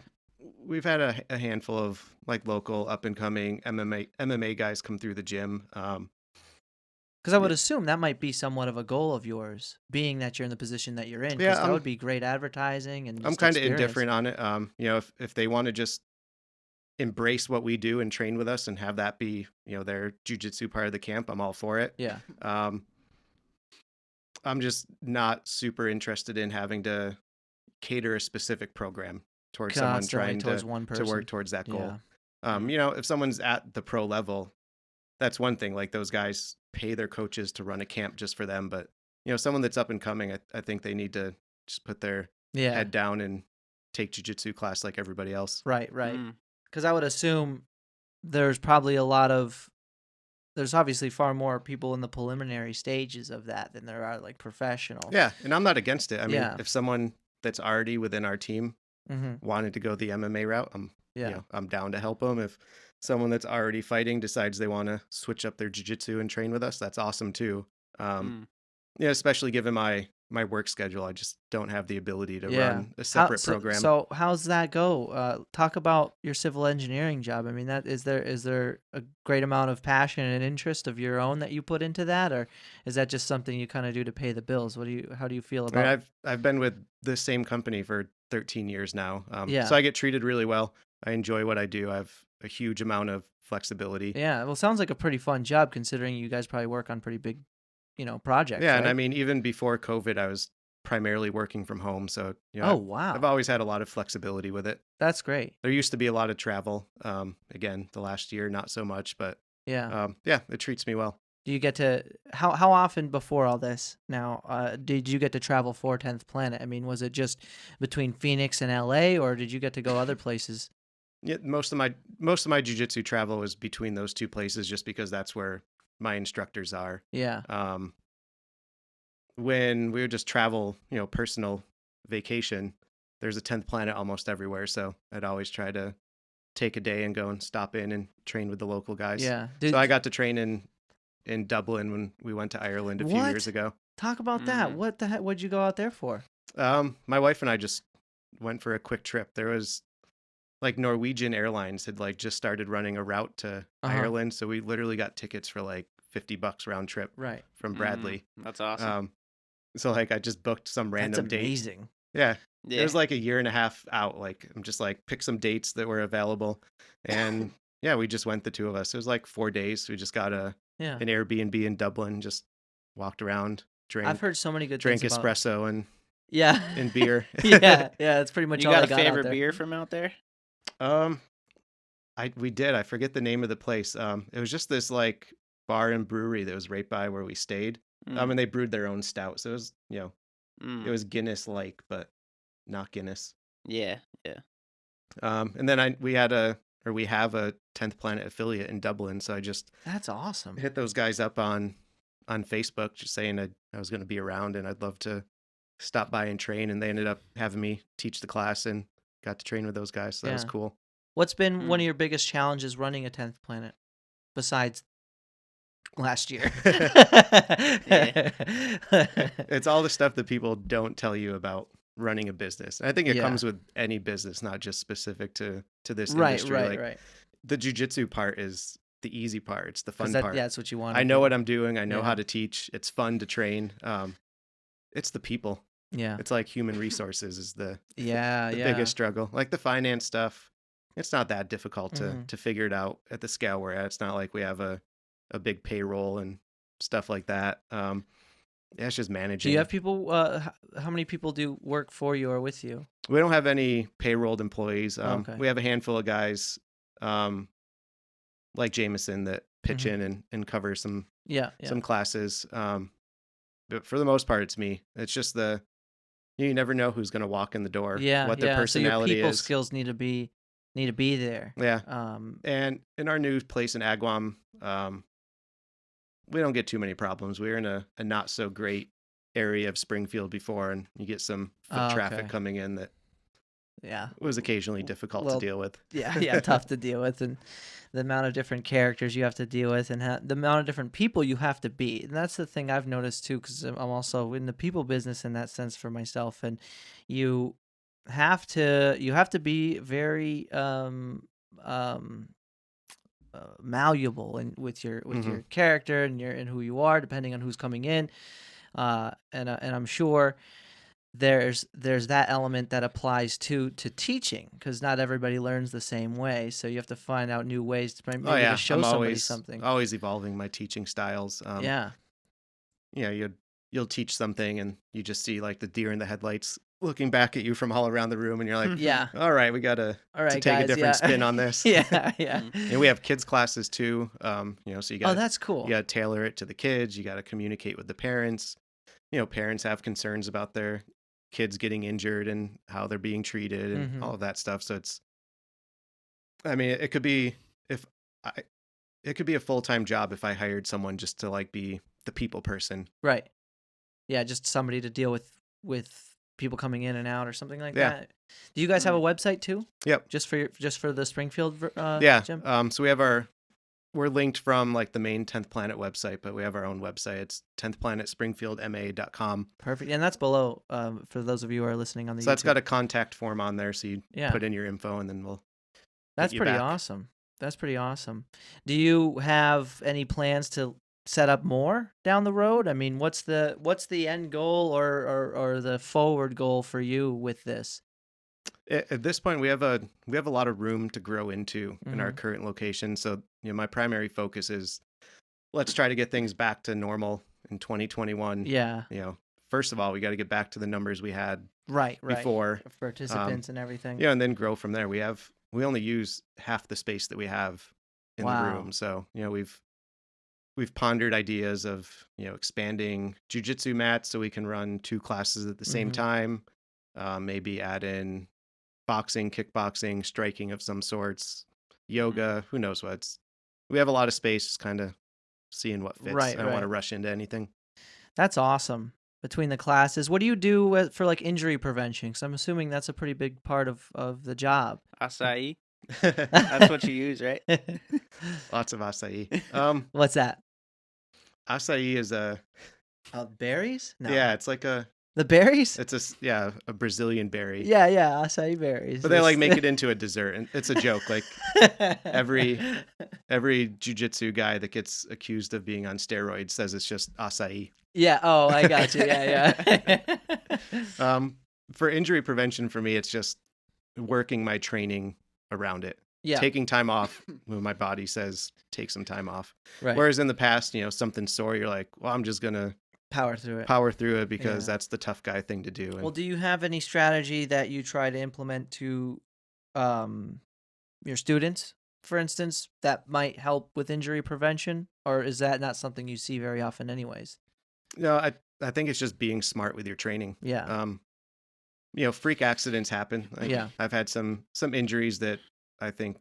a handful of like local up and coming MMA guys come through the gym. Because I would assume that might be somewhat of a goal of yours, being that you're in the position that you're in. Because that would be great advertising. And I'm kind of indifferent on it. If they want to just embrace what we do and train with us and have that be, their jiu-jitsu part of the camp, I'm all for it. Yeah. I'm just not super interested in having to cater a specific program towards someone trying to work towards that goal. Yeah. If someone's at the pro level, that's one thing. Like those guys pay their coaches to run a camp just for them. But, someone that's up and coming, I think they need to just put their head down and take jiu-jitsu class like everybody else. Right. Because I would assume there's obviously far more people in the preliminary stages of that than there are like professional. Yeah. And I'm not against it. I mean, if someone that's already within our team wanted to go the MMA route, I'm down to help them. If someone that's already fighting decides they want to switch up their jiu-jitsu and train with us, that's awesome too. Especially given my work schedule, I just don't have the ability to run a separate program. So how's that go? Talk about your civil engineering job. I mean, that is there a great amount of passion and interest of your own that you put into that, or is that just something you kind of do to pay the bills? How do you feel about? I mean, I've been with the same company for 13 years now. So I get treated really well. I enjoy what I do. I have a huge amount of flexibility. Yeah, well, it sounds like a pretty fun job considering you guys probably work on pretty big, projects. Yeah, right? and I mean, even before COVID, I was primarily working from home, so oh wow, I've always had a lot of flexibility with it. That's great. There used to be a lot of travel. Again, the last year, not so much, but yeah, it treats me well. Do you get to how often before all this now did you get to travel for 10th Planet? I mean, was it just between Phoenix and LA, or did you get to go other places? Yeah, most of my jiu-jitsu travel was between those two places, just because that's where my instructors are. Yeah. When we would just travel, personal vacation, there's a 10th Planet almost everywhere, so I'd always try to take a day and go and stop in and train with the local guys. Yeah. So I got to train in Dublin when we went to Ireland a few years ago. Talk about that. What the heck? What'd you go out there for? My wife and I just went for a quick trip. There was Norwegian Airlines had just started running a route to Ireland, so we literally got tickets for $50 round trip from Bradley. That's awesome. So I just booked some random date. That's amazing. Yeah. It was a year and a half out. I'm just pick some dates that were available, and yeah, we just went, the two of us. It was 4 days. We just got an Airbnb in Dublin, just walked around, drank. I've heard so many good drank things espresso and and beer. yeah, that's pretty much you all got I got a favorite out there. beer from out there? We did. I forget the name of the place. It was just this bar and brewery that was right by where we stayed. And they brewed their own stout, so it was it was Guinness but not Guinness. Yeah. And then we have a 10th Planet affiliate in Dublin, so I just that's awesome. hit those guys up on Facebook, just saying I was going to be around and I'd love to stop by and train, and they ended up having me teach the class and got to train with those guys. So that was cool. What's been one of your biggest challenges running a 10th Planet besides last year? It's all the stuff that people don't tell you about running a business. I think it comes with any business, not just specific to this industry. Right. The jiu-jitsu part is the easy part. It's the fun part. Yeah, that's what you want. I know what I'm doing. I know how to teach. It's fun to train. It's the people. Yeah. It's human resources is the biggest struggle. The finance stuff, it's not that difficult to figure it out at the scale we're at. It's not like we have a big payroll and stuff like that. It's just managing. Do you have people, how many people do work for you or with you? We don't have any payrolled employees. We have a handful of guys like Jameson that pitch in and cover some classes. But for the most part, it's me. It's just you never know who's going to walk in the door. What their personality so your people is. Skills need to be there. Yeah. And in our new place in Agawam, we don't get too many problems. We're in a not so great area of Springfield before, and you get some foot traffic coming in that was occasionally difficult to deal with. Tough to deal with, and the amount of different characters you have to deal with, and the amount of different people you have to be. And that's the thing I've noticed too, because I'm also in the people business in that sense for myself, and you have to be very malleable and with your character and who you are, depending on who's coming in, and I'm sure there's that element that applies to teaching, because not everybody learns the same way, so you have to find out new ways to maybe to show somebody something. Always evolving my teaching styles. You'll teach something and you just see the deer in the headlights looking back at you from all around the room, and you're like, all right, we gotta take guys, a different spin on this. yeah. And we have kids classes too. So you got that's cool. You gotta tailor it to the kids. You gotta communicate with the parents. Parents have concerns about their kids getting injured and how they're being treated and all of that stuff. So it could be a full-time job if I hired someone just to be the people person. Right. Yeah, just somebody to deal with people coming in and out or something like that. Do you guys have a website too? Yep. Just for the Springfield gym? So we're linked from like the main 10th Planet website, but we have our own website. It's 10thplanetspringfieldma.com. Perfect. And that's below for those of you who are listening on the YouTube. So that's got a contact form on there, so you put in your info and then we'll That's pretty awesome. That's pretty awesome. Do you have any plans to set up more down the road? I mean, what's the end goal or the forward goal for you with this? At this point, we have a lot of room to grow into in our current location. So, my primary focus is let's try to get things back to normal in 2021. Yeah. First of all, we got to get back to the numbers we had before participants and everything. And then grow from there. We only use half the space that we have in the room. So, we've pondered ideas of, expanding jiu-jitsu mats so we can run 2 classes at the same time. Maybe add in boxing, kickboxing, striking of some sorts, yoga, who knows what's. We have a lot of space, just kind of seeing what fits. I don't want to rush into anything. That's awesome. Between the classes, what do you do for like injury prevention? Because I'm assuming that's a pretty big part of the job. Acai. That's what you use, right? Lots of acai. What's that? Acai is berries? No. Yeah, it's like the berries? It's a Brazilian berry. Yeah, acai berries. But they like make it into a dessert, and it's a joke. Like every jiu-jitsu guy that gets accused of being on steroids says it's just acai. Yeah. Oh, I got you. Yeah. For injury prevention, for me, it's just working my training around it. Yeah. Taking time off when my body says take some time off. Right. Whereas in the past, something's sore, you're like, well, I'm just gonna power through it because that's the tough guy thing to do. Well, do you have any strategy that you try to implement to your students, for instance, that might help with injury prevention, or is that not something you see very often anyways? No, I think it's just being smart with your training. Yeah. Freak accidents happen. I've had some injuries that I think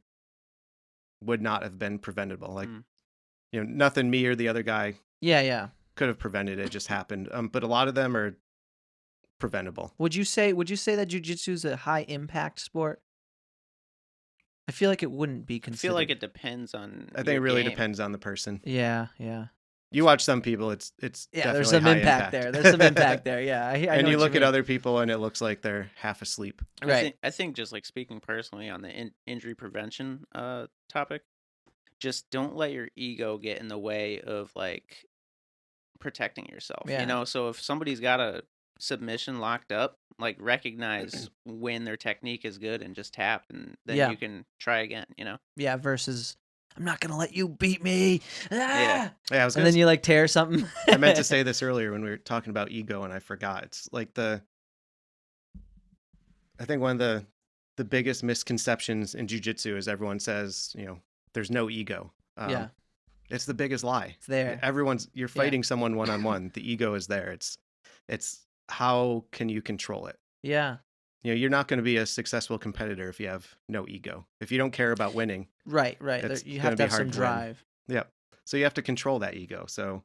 would not have been preventable. Like, nothing me or the other guy could have prevented. It just happened. But a lot of them are preventable. Would you say that jiu-jitsu is a high impact sport? I feel like it wouldn't be considered. I feel like it depends on I think it really depends on the person. Yeah. You watch some people, it's there's some impact there. There's some impact there. Yeah, I and you look at other people, and it looks like they're half asleep. Right. I think just like speaking personally on the injury prevention topic, just don't let your ego get in the way of like protecting yourself. Yeah. So if somebody's got a submission locked up, like recognize when their technique is good and just tap, and then you can try again. Yeah. Versus, I'm not gonna let you beat me. Yeah. And then you like tear something. I meant to say this earlier when we were talking about ego, and I forgot. It's like I think one of the biggest misconceptions in jiu-jitsu is everyone says, there's no ego. It's the biggest lie. It's there. You're fighting someone one-on-one. The ego is there. It's how can you control it? Yeah. You're not going to be a successful competitor if you have no ego. If you don't care about winning. Right. You have to have some drive. Yep. So you have to control that ego. So,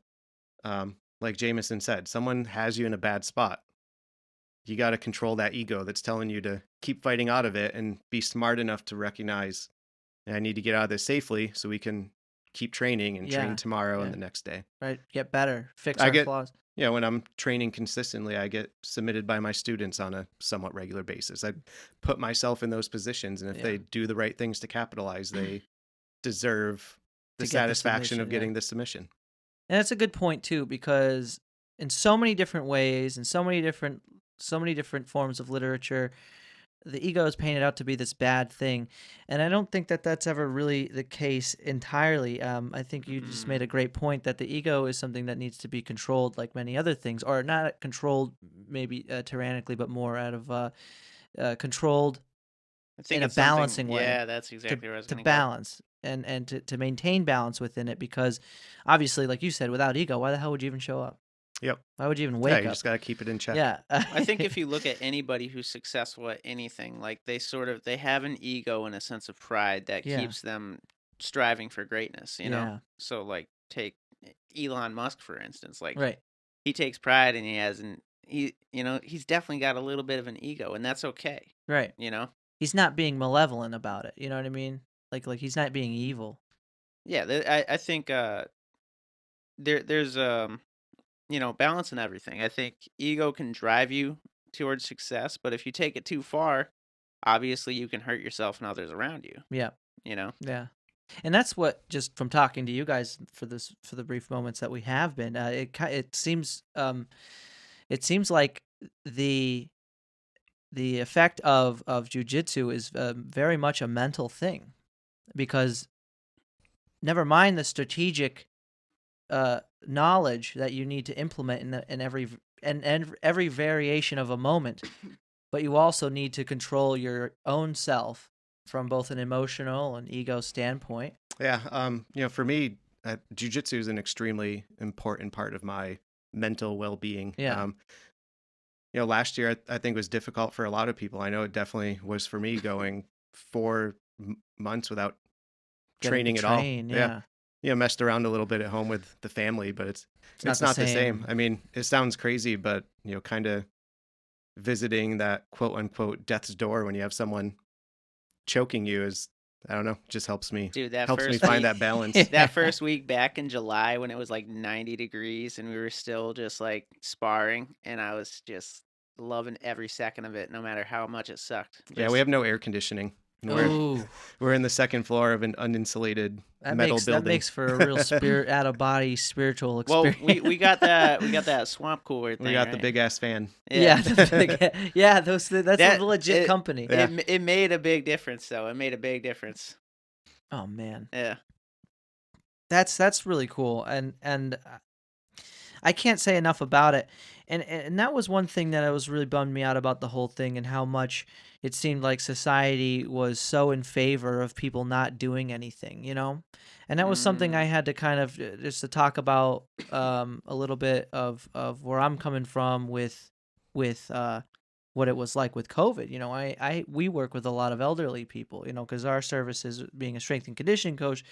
like Jameson said, someone has you in a bad spot. You got to control that ego that's telling you to keep fighting out of it and be smart enough to recognize, I need to get out of this safely so we can keep training and train tomorrow and the next day. Right. Get better. Fix our flaws. Yeah, when I'm training consistently, I get submitted by my students on a somewhat regular basis. I put myself in those positions, and if they do the right things to capitalize, they deserve the satisfaction of getting the submission. And that's a good point too, because in so many different ways, in so many different forms of literature, the ego is painted out to be this bad thing, and I don't think that that's ever really the case entirely. I think you just made a great point that the ego is something that needs to be controlled, like many other things, or not controlled maybe tyrannically, but more out of controlled in a balancing way. Yeah, that's exactly what I was to balance and to maintain balance within it, because obviously, like you said, without ego, why the hell would you even show up? Yep. Why would you even wake up? You just got to keep it in check. Yeah. I think if you look at anybody who's successful at anything, like they have an ego and a sense of pride that keeps them striving for greatness, So like take Elon Musk, for instance, like he takes pride and he has he's definitely got a little bit of an ego, and that's okay. Right. He's not being malevolent about it. You know what I mean? Like he's not being evil. Yeah, I think there's balance in everything. I think ego can drive you towards success, but if you take it too far, obviously you can hurt yourself and others around you. Yeah. Yeah. And that's what, just from talking to you guys for the brief moments that we have been, it seems like the effect of jujitsu is very much a mental thing, because never mind the strategic knowledge that you need to implement in every variation of a moment, but you also need to control your own self from both an emotional and ego standpoint. Yeah, for me, jiu-jitsu is an extremely important part of my mental well-being. Yeah. Last year I think was difficult for a lot of people. I know it definitely was for me, going 4 months without training at all. Yeah. Messed around a little bit at home with the family, but it's not the same. I mean, it sounds crazy, but kind of visiting that quote unquote death's door when you have someone choking you is, I don't know, just helps me. Dude, that helps first me find week, that balance. that first week back in July when it was like 90 degrees and we were still just like sparring, and I was just loving every second of it, no matter how much it sucked. Yeah, we have no air conditioning. We're in the second floor of an uninsulated metal building. That makes for a real out of body spiritual experience. Well, we got that swamp cooler thing. We got right? the big ass fan. That's a legit company. Yeah. It made a big difference, though. It made a big difference. Oh man. Yeah. That's really cool, and I can't say enough about it. And that was one thing that was really bummed me out about the whole thing, and how much it seemed like society was so in favor of people not doing anything, And that was something I had to kind of just to talk about a little bit of where I'm coming from with what it was like with COVID. We work with a lot of elderly people, because our services, being a strength and conditioning coach,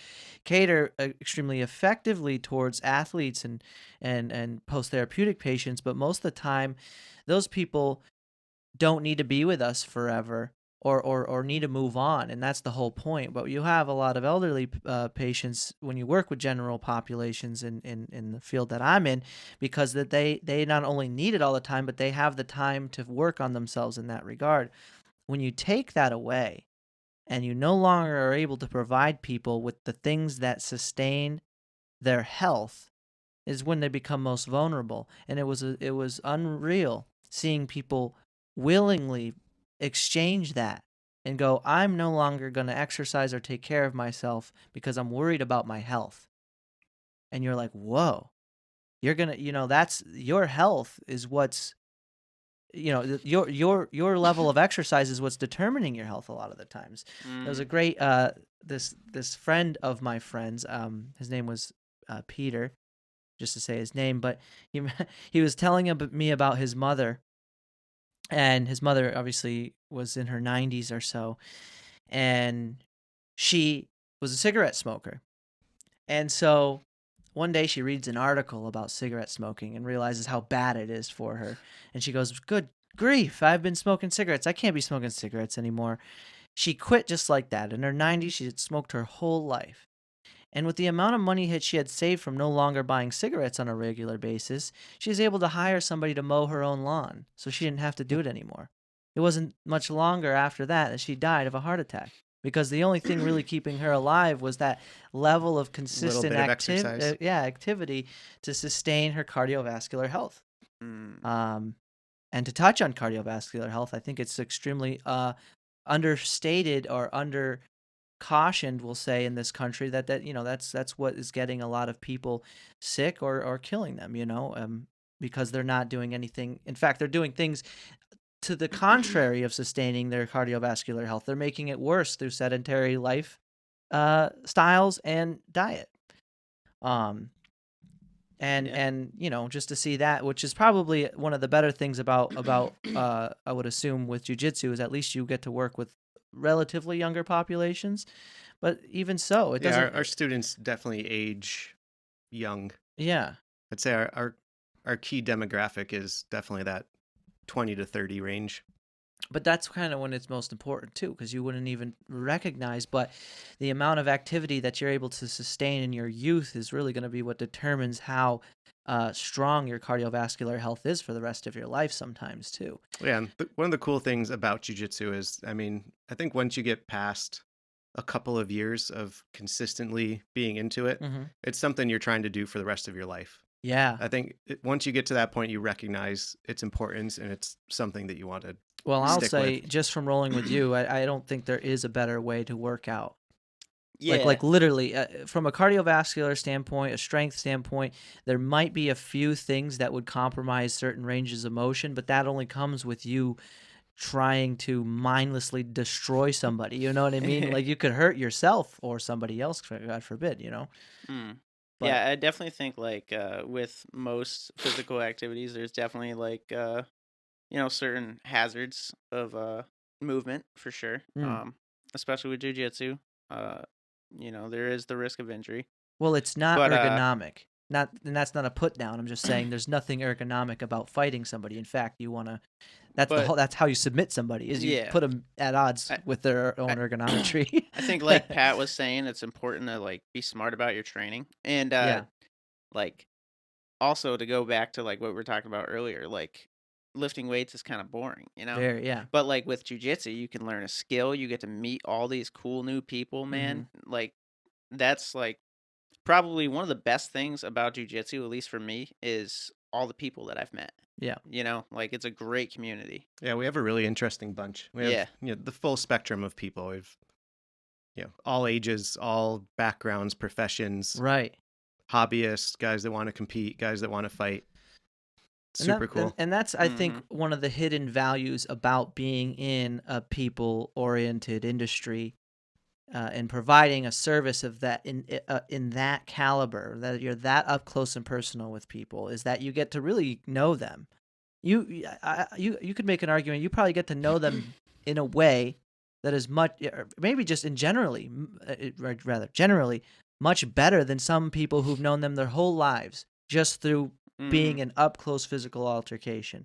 cater extremely effectively towards athletes and post-therapeutic patients. But most of the time, those people don't need to be with us forever or need to move on, and that's the whole point. But you have a lot of elderly patients when you work with general populations in the field that I'm in, because that they not only need it all the time, but they have the time to work on themselves in that regard. When you take that away and you no longer are able to provide people with the things that sustain their health, is when they become most vulnerable. And it was unreal seeing people willingly exchange that and go, I'm no longer going to exercise or take care of myself because I'm worried about my health. And you're like, whoa, you're going to, that's your health is what's, your level of exercise is what's determining your health a lot of the times. There was a great, this friend of my friend's, his name was Peter, just to say his name, but he was telling me about his mother. And his mother obviously was in her 90s or so, and she was a cigarette smoker. And so one day she reads an article about cigarette smoking and realizes how bad it is for her. And she goes, good grief, I've been smoking cigarettes. I can't be smoking cigarettes anymore. She quit just like that. In her 90s, she had smoked her whole life. And with the amount of money that she had saved from no longer buying cigarettes on a regular basis, she was able to hire somebody to mow her own lawn, so she didn't have to do it anymore. It wasn't much longer after that she died of a heart attack, because the only thing really keeping her alive was that level of consistent activity to sustain her cardiovascular health. And to touch on cardiovascular health, I think it's extremely understated or under cautioned, we'll say, in this country, that's what is getting a lot of people sick or killing them, because they're not doing anything. In fact, they're doing things to the contrary of sustaining their cardiovascular health. They're making it worse through sedentary life styles and diet. And just to see that, which is probably one of the better things about I would assume with jiu-jitsu, is at least you get to work with relatively younger populations, but even so, it doesn't. Our students definitely age young. Yeah, I'd say our our key demographic is definitely that 20 to 30 range. But that's kind of when it's most important too, because you wouldn't even recognize. But the amount of activity that you're able to sustain in your youth is really going to be what determines how strong your cardiovascular health is for the rest of your life sometimes too. Yeah, and one of the cool things about jiu-jitsu is, I think once you get past a couple of years of consistently being into it, it's something you're trying to do for the rest of your life. Yeah. I think once you get to that point, you recognize its importance and it's something that you want to Well, I'll stick say, with. just from rolling with you, I don't think there is a better way to work out. Yeah. Like literally, from a cardiovascular standpoint, a strength standpoint, there might be a few things that would compromise certain ranges of motion, but that only comes with you trying to mindlessly destroy somebody. You know what I mean? Like, you could hurt yourself or somebody else, God forbid, you know? But, yeah, I definitely think, like, with most physical activities, there's definitely, like, certain hazards of movement for sure. Especially with jiu-jitsu. There is the risk of injury. Well, it's not ergonomic. And that's not a put down. I'm just saying there's nothing ergonomic about fighting somebody. In fact, you want to. That's how you submit somebody, is you put them at odds with their own ergonometry. I think, like Pat was saying, it's important to, like, be smart about your training. And like, also to go back to, like, what we were talking about earlier, like, lifting weights is kind of boring, you know? Very, yeah. But, like, with jiu-jitsu, you can learn a skill. You get to meet all these cool new people, man. Like, that's, like, probably one of the best things about jiu-jitsu, at least for me, is all the people that I've met. Yeah. Like, it's a great community. Yeah, we have a really interesting bunch. We have the full spectrum of people. We've all ages, all backgrounds, professions. Right. Hobbyists, guys that want to compete, guys that want to fight. Super cool. And that's, I think, one of the hidden values about being in a people-oriented industry and providing a service of that in that caliber, that you're that up close and personal with people, is that you get to really know them. You could make an argument. You probably get to know them in a way that is maybe just generally, much better than some people who've known them their whole lives just through being an up close physical altercation.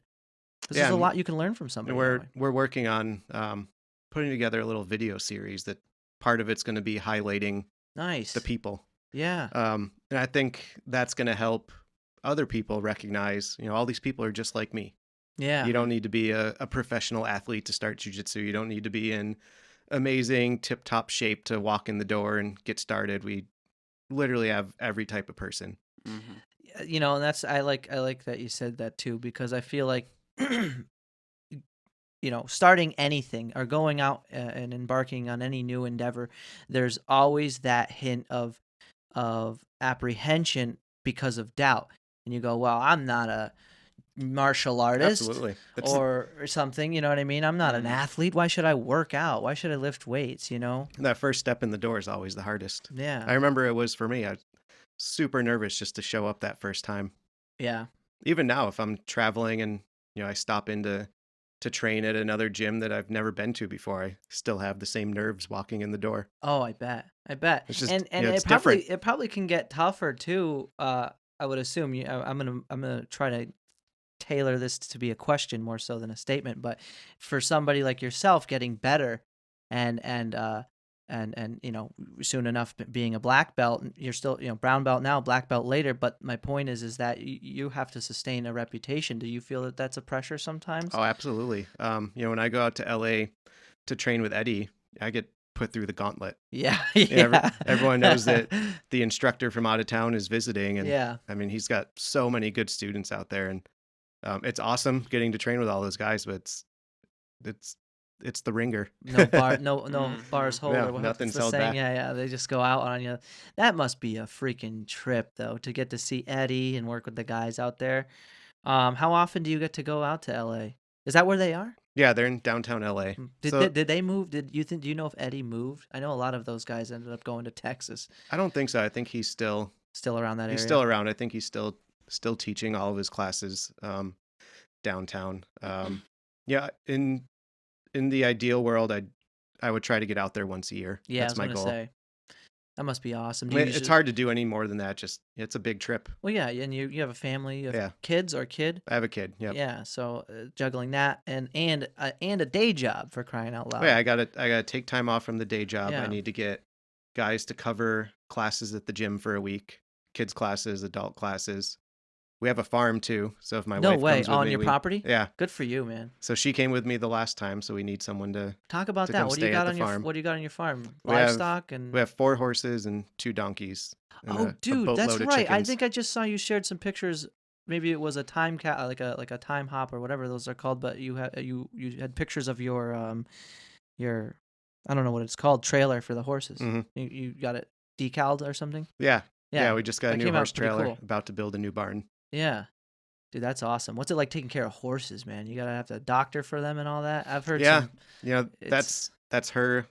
Because there's a lot you can learn from somebody. We're working on putting together a little video series that part of it's going to be highlighting the people. Yeah. And I think that's going to help other people recognize, all these people are just like me. Yeah. You don't need to be a professional athlete to start jiu-jitsu. You don't need to be in amazing tip-top shape to walk in the door and get started. We literally have every type of person. And that's, I like that you said that too, because I feel like starting anything or going out and embarking on any new endeavor, there's always that hint of apprehension because of doubt. And you go, well, I'm not a martial artist. Absolutely. Or something, you know what I mean? I'm not an athlete. Why should I work out? Why should I lift weights, That first step in the door is always the hardest. Yeah. I remember it was for me. I was super nervous just to show up that first time. Yeah. Even now, if I'm traveling and, I stop in to train at another gym that I've never been to before, I still have the same nerves walking in the door. Oh, I bet. It's just, and it's different. It probably can get tougher too. I would assume. I'm gonna try to tailor this to be a question more so than a statement. But for somebody like yourself, getting better and soon enough being a black belt, you're still brown belt now, black belt later. But my point is that you have to sustain a reputation. Do you feel that that's a pressure sometimes? Oh, absolutely. When I go out to LA to train with Eddie, I get put through the gauntlet. Yeah. Everyone knows that the instructor from out of town is visiting, and yeah. I mean, he's got so many good students out there, and it's awesome getting to train with all those guys. But it's the ringer. No bars hold. Yeah, or nothing's the held saying? back. Yeah. They just go out on you. That must be a freaking trip, though, to get to see Eddie and work with the guys out there. How often do you get to go out to LA? Is that where they are? Yeah, they're in downtown LA. Did they move? Do you know if Eddie moved? I know a lot of those guys ended up going to Texas. I don't think so. I think he's still around that area. He's still around. I think he's still teaching all of his classes downtown. Yeah, in the ideal world, I would try to get out there once a year. Yeah, that's my goal. Say. That must be awesome. It's hard to do any more than that. Just it's a big trip. Well, yeah, and you have a family, you have kids or a kid. I have a kid. Yep. Yeah, so juggling that and a day job, for crying out loud. Yeah, I gotta take time off from the day job. I need to get guys to cover classes at the gym for a week, kids classes, adult classes. We have a farm too, so if my wife comes with on me, your property, yeah, good for you, man. So she came with me the last time, so we need someone to talk about that. What do you got on your farm? What do you got on your farm? Livestock and we have 4 horses and 2 donkeys. Oh, dude, that's right. I think I just saw you shared some pictures. Maybe it was a time like a time hop or whatever those are called. But you had pictures of your I don't know what it's called, trailer for the horses. Mm-hmm. You got it decaled or something. Yeah. We just got a new horse trailer. Cool. About to build a new barn. Yeah. Dude, that's awesome. What's it like taking care of horses, man? You gotta have a doctor for them and all that. I've heard. Yeah, that's her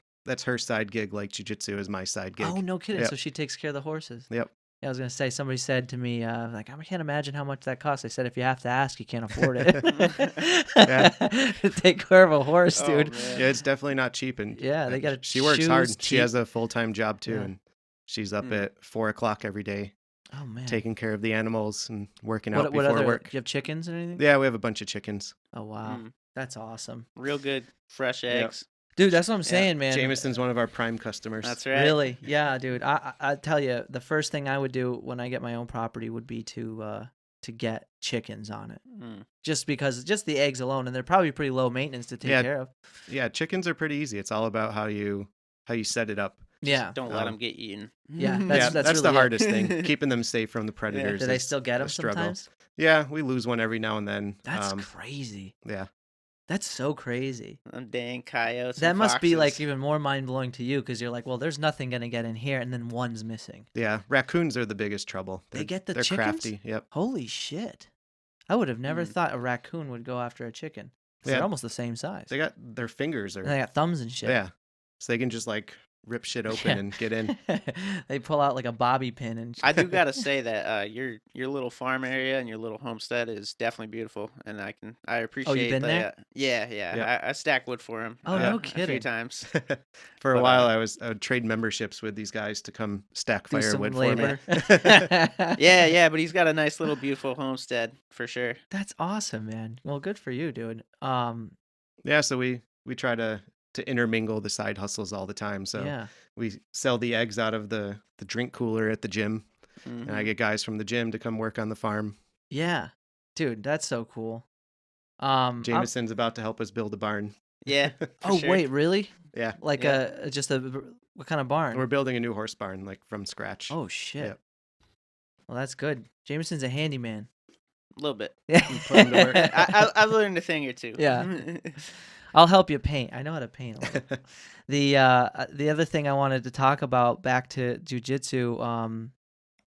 side gig. Like jiu-jitsu is my side gig. Oh, no kidding. Yep. So she takes care of the horses. Yep. Yeah, I was gonna say, somebody said to me, like, I can't imagine how much that costs. I said, if you have to ask, you can't afford it. Take care of a horse, dude. Yeah, it's definitely not cheap, and they got. She works hard. She has a full-time job too, and she's up at 4 o'clock every day. Oh, man. Taking care of the animals and working out before work. Do you have chickens or anything? Yeah, we have a bunch of chickens. Oh, wow. That's awesome. Real good fresh eggs. Dude, that's what I'm saying, man. Jameson's one of our prime customers. That's right. Really? Yeah, dude. I tell you, the first thing I would do when I get my own property would be to get chickens on it. Just because, just the eggs alone, and they're probably pretty low maintenance to take care of. Yeah, chickens are pretty easy. It's all about how you set it up. Just don't let them get eaten. Yeah, that's really the hardest thing. Keeping them safe from the predators. Do they still get them sometimes? Yeah, we lose one every now and then. That's crazy. Yeah. That's so crazy. Them dang coyotes. That must be like even more mind blowing to you, because you're like, well, there's nothing gonna get in here, and then one's missing. Yeah, raccoons are the biggest trouble. They get the chickens? They're crafty. Yep. Holy shit! I would have never thought a raccoon would go after a chicken. They're almost the same size. They got their fingers, they got thumbs and shit. Yeah, so they can just like rip shit open and get in. They pull out like a bobby pin and I do gotta say that your little farm area and your little homestead is definitely beautiful, and I appreciate. Oh, you've been there? Yeah. I stack wood for him. Oh, no kidding. A few times. For a while, I would trade memberships with these guys to come stack firewood for me. yeah, but he's got a nice little beautiful homestead for sure. That's awesome, man. Well, good for you, dude. Yeah, so we try to intermingle the side hustles all the time. So we sell the eggs out of the drink cooler at the gym, and I get guys from the gym to come work on the farm. Yeah, dude, that's so cool. Jameson's about to help us build a barn. Yeah. Sure. Wait, really? Yeah. Like what kind of barn? We're building a new horse barn, like from scratch. Oh shit. Yep. Well, that's good. Jameson's a handyman. A little bit. Yeah. Put him to work. I've learned a thing or two. Yeah. I'll help you paint. I know how to paint a little. The other thing I wanted to talk about, back to jiu-jitsu,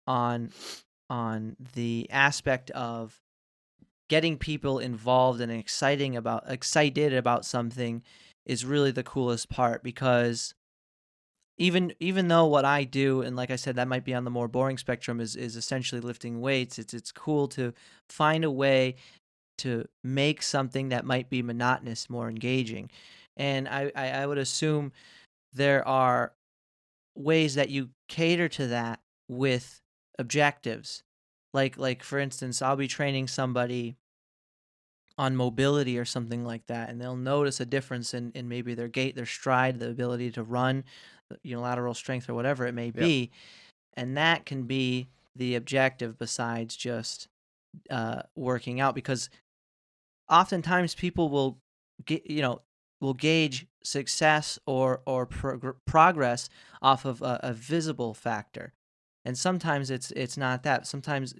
on the aspect of getting people involved and excited about something, is really the coolest part, because even though what I do, and like I said, that might be on the more boring spectrum, is essentially lifting weights, it's cool to find a way to make something that might be monotonous more engaging. And I would assume there are ways that you cater to that with objectives. Like for instance, I'll be training somebody on mobility or something like that, and they'll notice a difference in maybe their gait, their stride, the ability to run, lateral strength, or whatever it may be. And that can be the objective, besides just working out, because oftentimes people will gauge success or progress off of a visible factor, and sometimes it's not that. Sometimes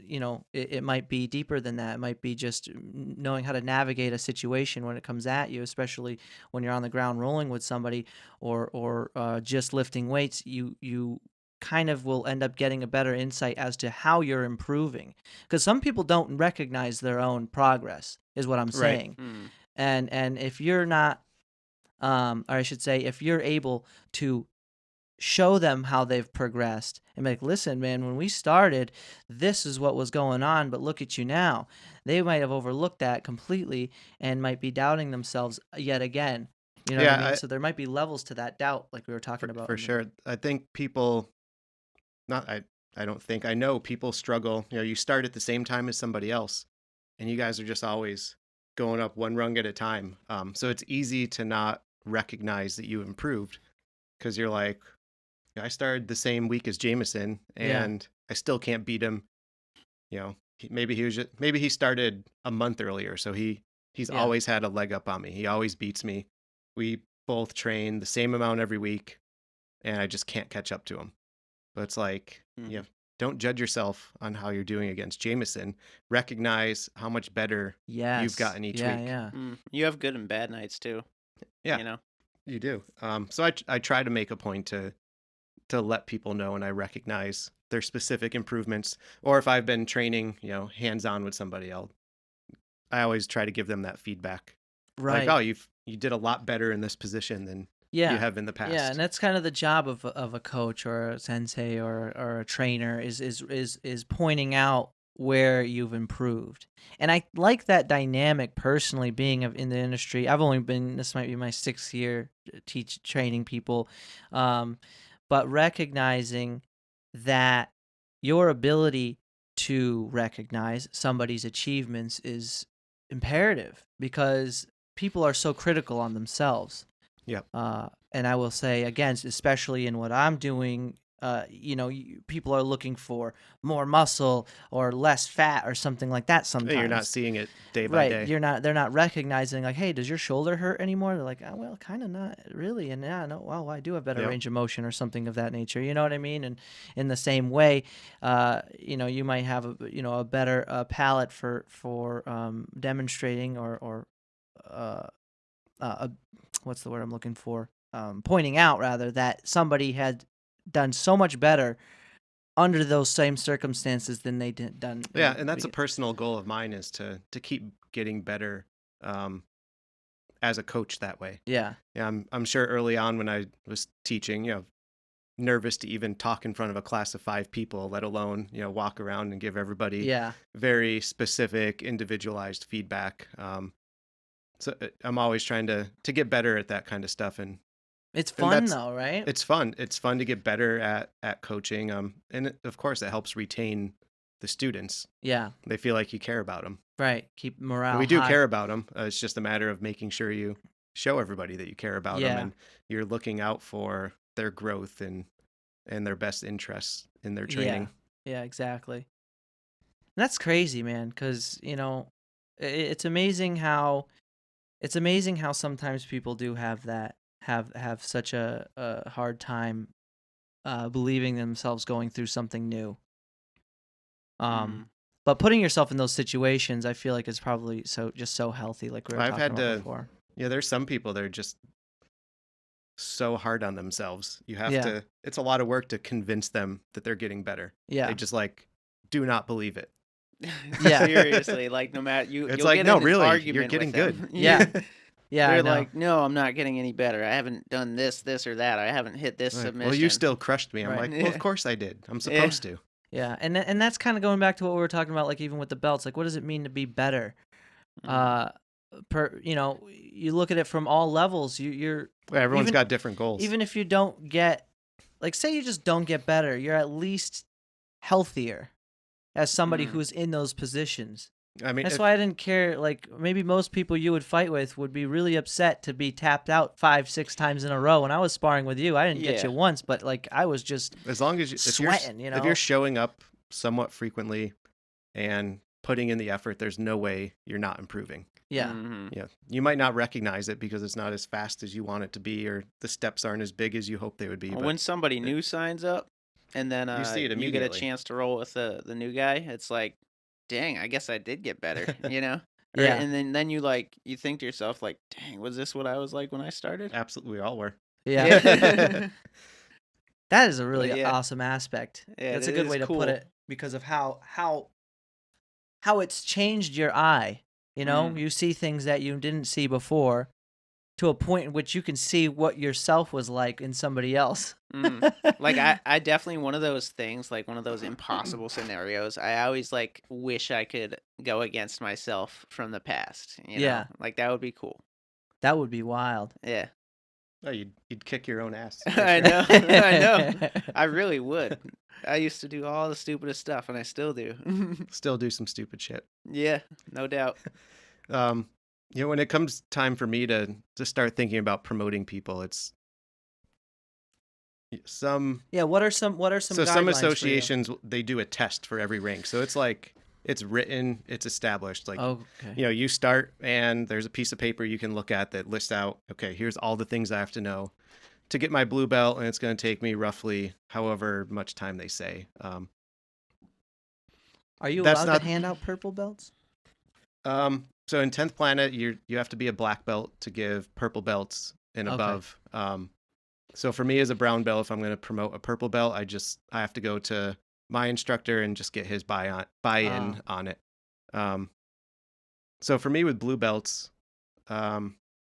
it might be deeper than that. It might be just knowing how to navigate a situation when it comes at you, especially when you're on the ground rolling with somebody, or just lifting weights. You kind of will end up getting a better insight as to how you're improving, because some people don't recognize their own progress, is what I'm saying. Right. And if you're not, or I should say, if you're able to show them how they've progressed and be like, listen, man, when we started, this is what was going on, but look at you now. They might have overlooked that completely and might be doubting themselves yet again. You know what I mean? So there might be levels to that doubt, like we were talking about. For sure. I think people not I don't think I know people struggle. You start at the same time as somebody else, and you guys are just always going up one rung at a time. So it's easy to not recognize that you improved because you're like, I started the same week as Jameson, and I still can't beat him. Maybe he started a month earlier, so he's always had a leg up on me. He always beats me. We both train the same amount every week, and I just can't catch up to him. But it's like, don't judge yourself on how you're doing against Jameson. Recognize how much better you've gotten each week. Yeah. You have good and bad nights too. Yeah, you do. So I try to make a point to let people know, and I recognize their specific improvements. Or if I've been training, hands-on with somebody, I always try to give them that feedback. Right. Like, oh, you did a lot better in this position than you have in the past. Yeah, and that's kind of the job of a coach or a sensei or a trainer is pointing out where you've improved. And I like that dynamic personally, being in the industry. This might be my 6th year training people, but recognizing that your ability to recognize somebody's achievements is imperative because people are so critical on themselves. Yep. And I will say, again, especially in what I'm doing, people are looking for more muscle or less fat or something like that sometimes. You're not seeing it day by day. They're not recognizing, like, hey, does your shoulder hurt anymore? They're like, oh, well, kind of not really. And I do have better range of motion or something of that nature. You know what I mean? And in the same way, you might have a better palate for demonstrating or what's the word I'm looking for? Pointing out rather that somebody had done so much better under those same circumstances than they did done. Yeah, and that's a personal goal of mine, is to keep getting better as a coach that way. Yeah. Yeah, I'm sure early on when I was teaching, nervous to even talk in front of a class of 5 people, let alone, walk around and give everybody very specific, individualized feedback. So I'm always trying to get better at that kind of stuff, and it's fun though, right? It's fun. It's fun to get better at coaching. And of course it helps retain the students. Yeah, they feel like you care about them. Right, keep morale. We do high. care about them. It's just a matter of making sure you show everybody that you care about them, and you're looking out for their growth and their best interests in their training. Yeah, exactly. And that's crazy, man. Because it's amazing how. It's amazing how sometimes people do have such a hard time believing themselves going through something new. But putting yourself in those situations, I feel like is probably so healthy, like we were talking about before. Yeah, there's some people that are just so hard on themselves. You have to. It's a lot of work to convince them that they're getting better. Yeah, they just do not believe it. Yeah, seriously, like no matter it's you'll like get no, really, you're getting good. Yeah. Yeah, they're like, no, I'm not getting any better. I haven't done this, or that. I haven't hit this submission. Well, you still crushed me. I'm like, well, of course I did. I'm supposed to. Yeah, and that's kind of going back to what we were talking about, like even with the belts. Like, what does it mean to be better? You look at it from all levels. Everyone's got different goals. Even if you don't get, like, say you just don't get better, you're at least healthier as somebody who's in those positions. I mean, that's why I didn't care. Like, maybe most people you would fight with would be really upset to be tapped out 5-6 times in a row. When I was sparring with you, I didn't get you once, but like I was just as long as sweating. If you're showing up somewhat frequently and putting in the effort, there's no way you're not improving. Yeah. Mm-hmm. Yeah. You might not recognize it because it's not as fast as you want it to be, or the steps aren't as big as you hope they would be. Well, when somebody new signs up, and then you see it immediately. You get a chance to roll with the new guy, it's like, dang, I guess I did get better, Yeah. And then you think to yourself, like, dang, was this what I was like when I started? Absolutely, we all were. Yeah. That is a really awesome aspect. Yeah, that's a good way to put it, because of how it's changed your eye. You see things that you didn't see before, to a point in which you can see what yourself was like in somebody else. Like I definitely, one of those things, like one of those impossible scenarios, I always wish I could go against myself from the past. Yeah. Like that would be cool. That would be wild. Yeah. Oh, you'd kick your own ass. I know. I know. I really would. I used to do all the stupidest stuff, and I still do. Still do some stupid shit. Yeah, no doubt. When it comes time for me to start thinking about promoting people, it's some. Yeah, what are some So some associations, they do a test for every rank. So it's like it's written, it's established. Like, you start and there's a piece of paper you can look at that lists out, okay, here's all the things I have to know to get my blue belt, and it's going to take me roughly however much time they say. Are you allowed to hand out purple belts? So in 10th Planet, you have to be a black belt to give purple belts and above. So for me as a brown belt, if I'm going to promote a purple belt, I have to go to my instructor and just get his buy-in on it. So for me with blue belts, I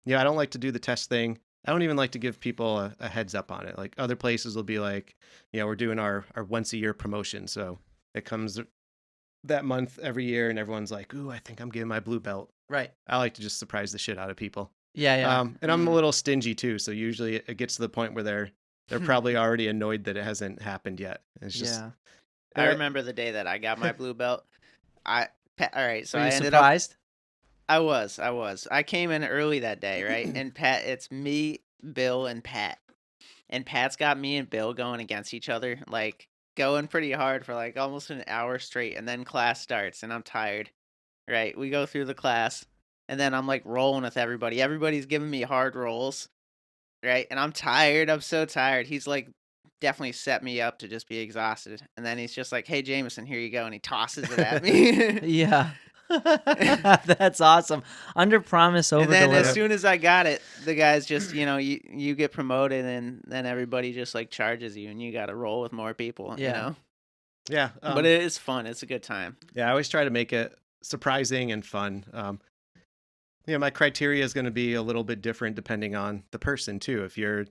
don't like to do the test thing. I don't even like to give people a heads up on it. Like other places will be like, we're doing our once a year promotion. So it comes that month every year and everyone's like, ooh, I think I'm getting my blue belt. Right. I like to just surprise the shit out of people. Yeah. And I'm a little stingy too. So usually it gets to the point where they're probably already annoyed that it hasn't happened yet. It's just, I remember the day that I got my blue belt. All right. So Were you I ended surprised? up. I was. I came in early that day, right? And it's me, Bill, and Pat. And Pat's got me and Bill going against each other, like going pretty hard for like almost an hour straight. And then class starts and I'm tired, right? We go through the class and then I'm like rolling with everybody. Everybody's giving me hard rolls, right? And I'm tired. I'm so tired. He's like definitely set me up to just be exhausted. And then he's just like, hey, Jameson, here you go. And he tosses it at me. Yeah. That's awesome. Under promise, over deliver. And then as soon as I got it, the guys just, you get promoted and then everybody just like charges you and you got to roll with more people, Yeah. Yeah. But it is fun. It's a good time. Yeah. I always try to make it surprising and fun. My criteria is going to be a little bit different depending on the person too. If you're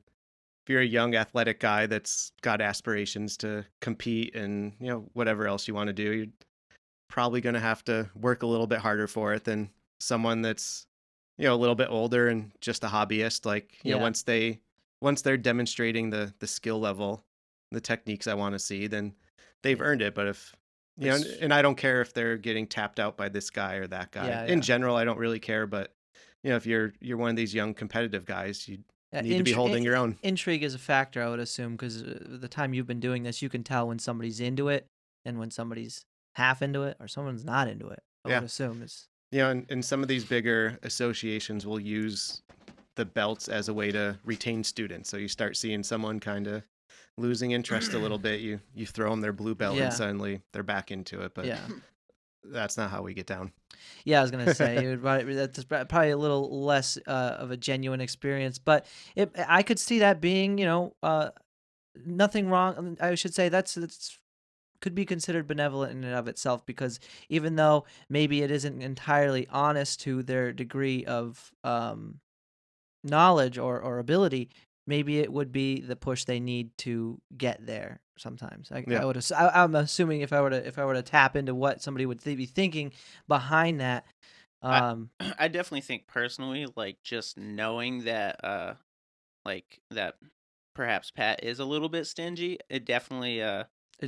a young athletic guy that's got aspirations to compete and, whatever else you want to do, you're probably going to have to work a little bit harder for it than someone that's, a little bit older and just a hobbyist. Like, once they're demonstrating the skill level, the techniques I want to see, then they've earned it. But if, and I don't care if they're getting tapped out by this guy or that guy. Yeah. In general, I don't really care. But, if you're one of these young competitive guys, you need to be holding your own. Intrigue is a factor, I would assume, because the time you've been doing this, you can tell when somebody's into it and when somebody's half into it or someone's not into it. I would assume it's and some of these bigger associations will use the belts as a way to retain students. So you start seeing someone kind of losing interest a little bit. You throw them their blue belt and suddenly they're back into it. But that's not how we get down. Yeah, I was gonna say that's probably a little less of a genuine experience, but I could see that being nothing wrong. I should say that's could be considered benevolent in and of itself, because even though maybe it isn't entirely honest to their degree of knowledge or ability, maybe it would be the push they need to get there. Sometimes I'm assuming if I were to tap into what somebody would be thinking behind that. I definitely think personally, like just knowing that that perhaps Pat is a little bit stingy, it definitely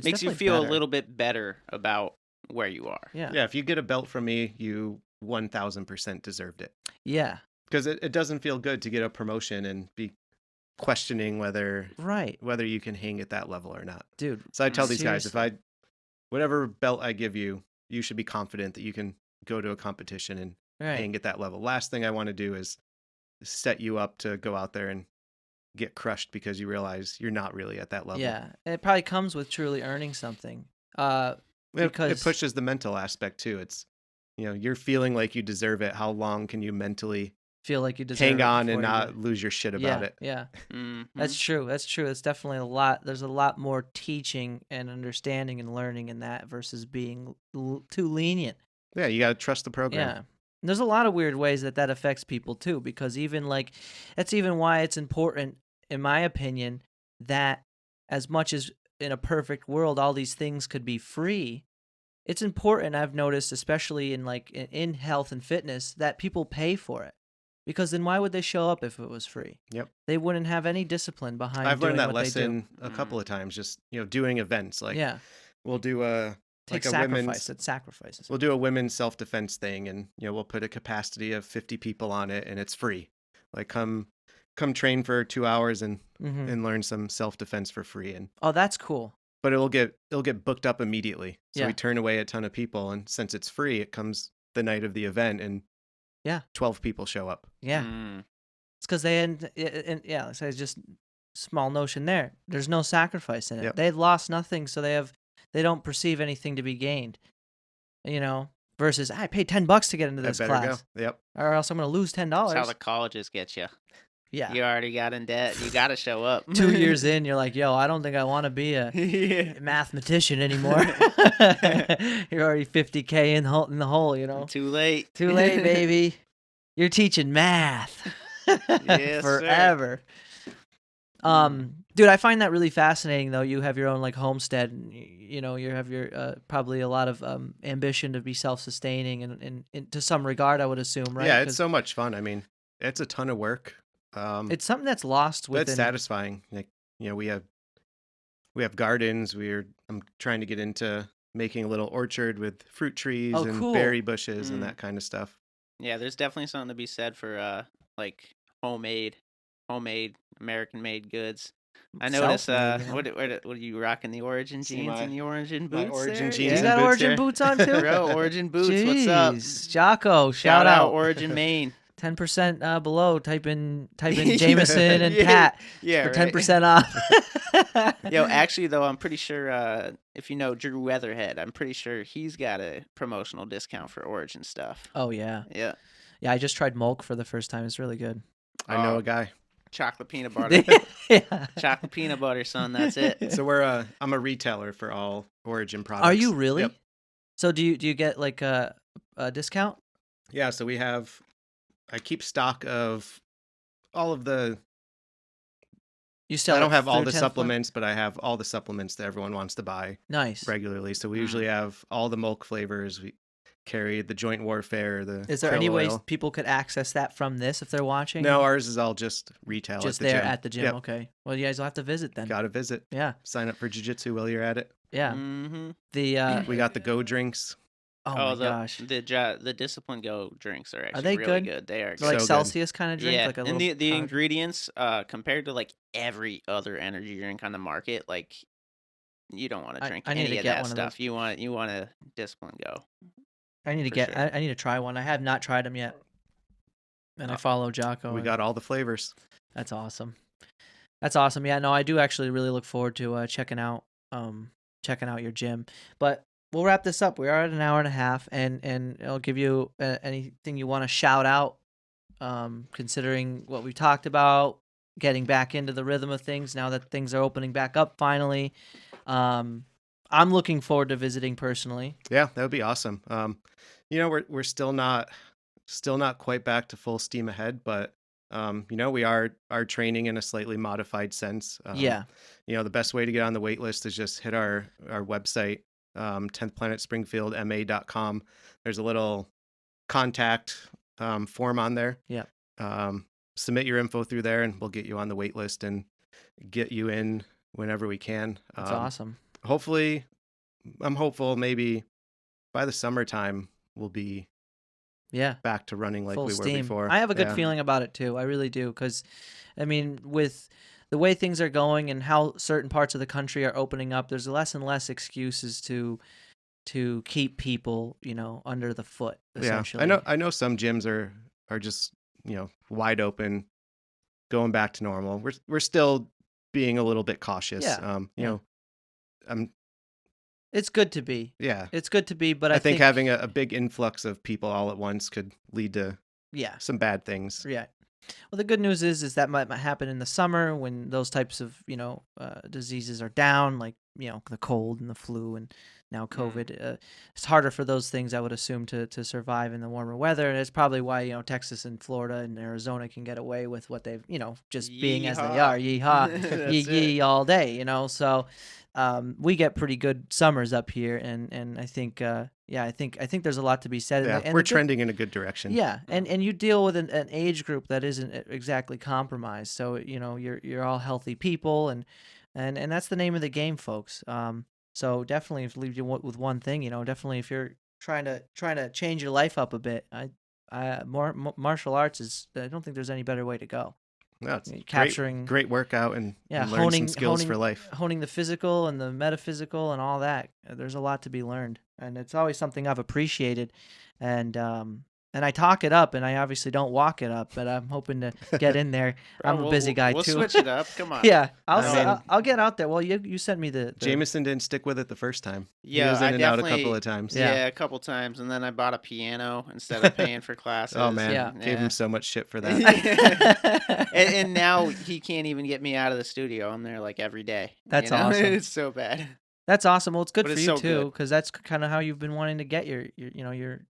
makes you feel a little bit better about where you are. Yeah. If you get a belt from me, you 1000% deserved it. Yeah. Because it doesn't feel good to get a promotion and be questioning whether you can hang at that level or not. Dude. So I tell these guys, whatever belt I give you, you should be confident that you can go to a competition and hang at that level. Last thing I want to do is set you up to go out there and get crushed because you realize you're not really at that level. Yeah. And it probably comes with truly earning something. Because it pushes the mental aspect too. It's, you're feeling like you deserve it. How long can you mentally feel like you deserve hang on and not lose your shit about it? Yeah. Mm-hmm. That's true. It's definitely a lot. There's a lot more teaching and understanding and learning in that versus being too lenient. Yeah, you got to trust the program. Yeah. And there's a lot of weird ways that affects people too, because that's even why it's important, in my opinion, that as much as in a perfect world all these things could be free, it's important, I've noticed, especially in health and fitness, that people pay for it. Because then why would they show up if it was free? Yep. They wouldn't have any discipline behind I've doing learned that what lesson they do. a couple of times, just, doing events. Like, we'll do Take a sacrifice. It's sacrifices. We'll do a women's self-defense thing, and, we'll put a capacity of 50 people on it, and it's free. Like, come train for 2 hours and learn some self-defense for free. And oh, that's cool. But it'll get booked up immediately. So we turn away a ton of people, and since it's free, it comes the night of the event, and 12 people show up. Yeah. It's because they so it's just small notion there. There's no sacrifice in it. Yep. They've lost nothing, so they don't perceive anything to be gained. Versus I paid $10 to get into this class. Go. Yep. Or else I'm going to lose $10. That's how the colleges get you. Yeah. You already got in debt. You got to show up. 2 years in, you're like, yo, I don't think I want to be a mathematician anymore. You're already $50K in the hole, Too late. Too late, baby. You're teaching math. Yes, forever. Dude, I find that really fascinating, though. You have your own, like, homestead. And, you have your probably a lot of ambition to be self-sustaining and to some regard, I would assume, right? Yeah, it's so much fun. I mean, it's a ton of work. It's something that's lost within. But it's satisfying. Like, we have gardens. I'm trying to get into making a little orchard with fruit trees and berry bushes and that kind of stuff. Yeah, there's definitely something to be said for like homemade American-made goods. I noticed. What are you rocking? The Origin jeans and the Origin boots? My Origin jeans. You got Origin boots on too, bro. Origin boots. Jeez. What's up, Jocko? Shout out Origin Maine. 10% below. Type in Jameson and Pat for 10% off. Yo, actually though, I'm pretty sure if you know Drew Weatherhead, I'm pretty sure he's got a promotional discount for Origin stuff. Oh yeah. Yeah. Yeah, I just tried Mulk for the first time. It's really good. I know a guy. Chocolate peanut butter. Chocolate peanut butter, son. That's it. So I'm a retailer for all Origin products. Are you really? Yep. So do you get like a discount? Yeah. So I keep stock of all of the. I don't have all the supplements, but I have all the supplements that everyone wants to buy. Nice. Regularly. So we usually have all the Mulk flavors. We carry the Joint Warfare. Is there any ways people could access that from this if they're watching? No, ours is all just retail. Just at the there gym. At the gym. Yep. Okay. Well, you guys will have to visit then. Got to visit. Yeah. Sign up for jiu-jitsu while you're at it. Yeah. Mm-hmm. We got the Go drinks. Oh my gosh. The Discipline Go drinks are actually they really good. They are They're like so Celsius kind of drink. Yeah, like a and little the ingredients compared to like every other energy drink on the market, like you don't want to drink any of that stuff. You want a Discipline Go. I need to try one. I have not tried them yet. And I follow Jocko. We got all the flavors. That's awesome. Yeah, no, I do actually really look forward to checking out your gym. But we'll wrap this up. We are at an hour and a half, and I'll give you anything you want to shout out, considering what we talked about, getting back into the rhythm of things now that things are opening back up finally. I'm looking forward to visiting personally. Yeah, that would be awesome. We're still not quite back to full steam ahead, but we are training in a slightly modified sense. The best way to get on the wait list is just hit our website, 10thplanetspringfieldma.com. There's a little contact form on there. Yeah. Submit your info through there, and we'll get you on the wait list and get you in whenever we can. That's awesome. Hopefully, I'm hopeful maybe by the summertime we'll be back to running like full we steam. were before. I have a good feeling about it too. I really do, because I mean, with the way things are going and how certain parts of the country are opening up, there's less and less excuses to keep people, under the foot, essentially. Yeah, I know some gyms are just, wide open, going back to normal. We're still being a little bit cautious. It's good to be. Yeah. It's good to be, but I think having a big influx of people all at once could lead to some bad things. Yeah. Well, the good news is that might happen in the summer when those types of, diseases are down, like, the cold and the flu and now COVID. It's harder for those things, I would assume, to survive in the warmer weather, and it's probably why Texas and Florida and Arizona can get away with what they've just being as they are, yeehaw, yee all day, So we get pretty good summers up here, and I think I think there's a lot to be said. Yeah, and we're trending in a good direction. Yeah, and you deal with an age group that isn't exactly compromised, so you're all healthy people, and that's the name of the game, folks. So definitely, if leave you with one thing, definitely if you're trying to change your life up a bit, martial arts is. I don't think there's any better way to go. No, it's capturing great workout and learn some skills for life. Honing the physical and the metaphysical and all that. There's a lot to be learned, and it's always something I've appreciated, and I talk it up, and I obviously don't walk it up, but I'm hoping to get in there. I'm a busy guy too. We'll switch it up. Come on. Yeah, I'll get out there. Well, you sent me the Jameson didn't stick with it the first time. Yeah, he was in and out a couple of times. Yeah, a couple times, and then I bought a piano instead of paying for classes. Oh man, gave him so much shit for that. and now he can't even get me out of the studio. I'm there like every day. That's awesome. It's so bad. That's awesome. Well, it's good for you too, because that's kind of how you've been wanting to get you're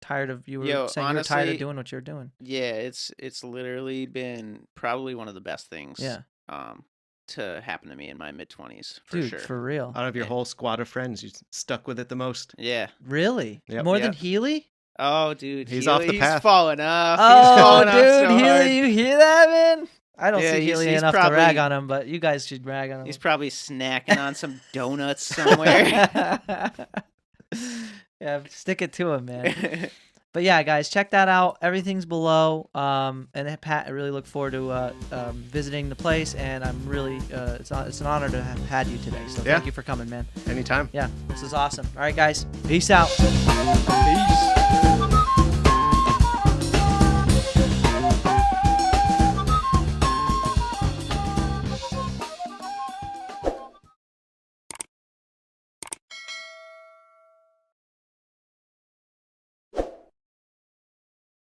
tired of saying honestly, you were tired of doing what you're doing. Yeah, it's literally been probably one of the best things. To happen to me in my mid-20s, for Dude, sure. For real. Out of your whole squad of friends, you stuck with it the most. Yeah. Really? Yep. More than Healy? Oh, dude, he's off the path. He's falling off. Oh, dude, Healy, you hear that, man? I don't see Healy enough to rag on him, but you guys should rag on him. He's probably snacking on some donuts somewhere. Yeah, stick it to him, man. But yeah, guys, check that out. Everything's below. And Pat, I really look forward to visiting the place, and I'm really it's an honor to have had you today. So thank you for coming, man. Anytime. Yeah, this is awesome. All right, guys, peace out. Peace.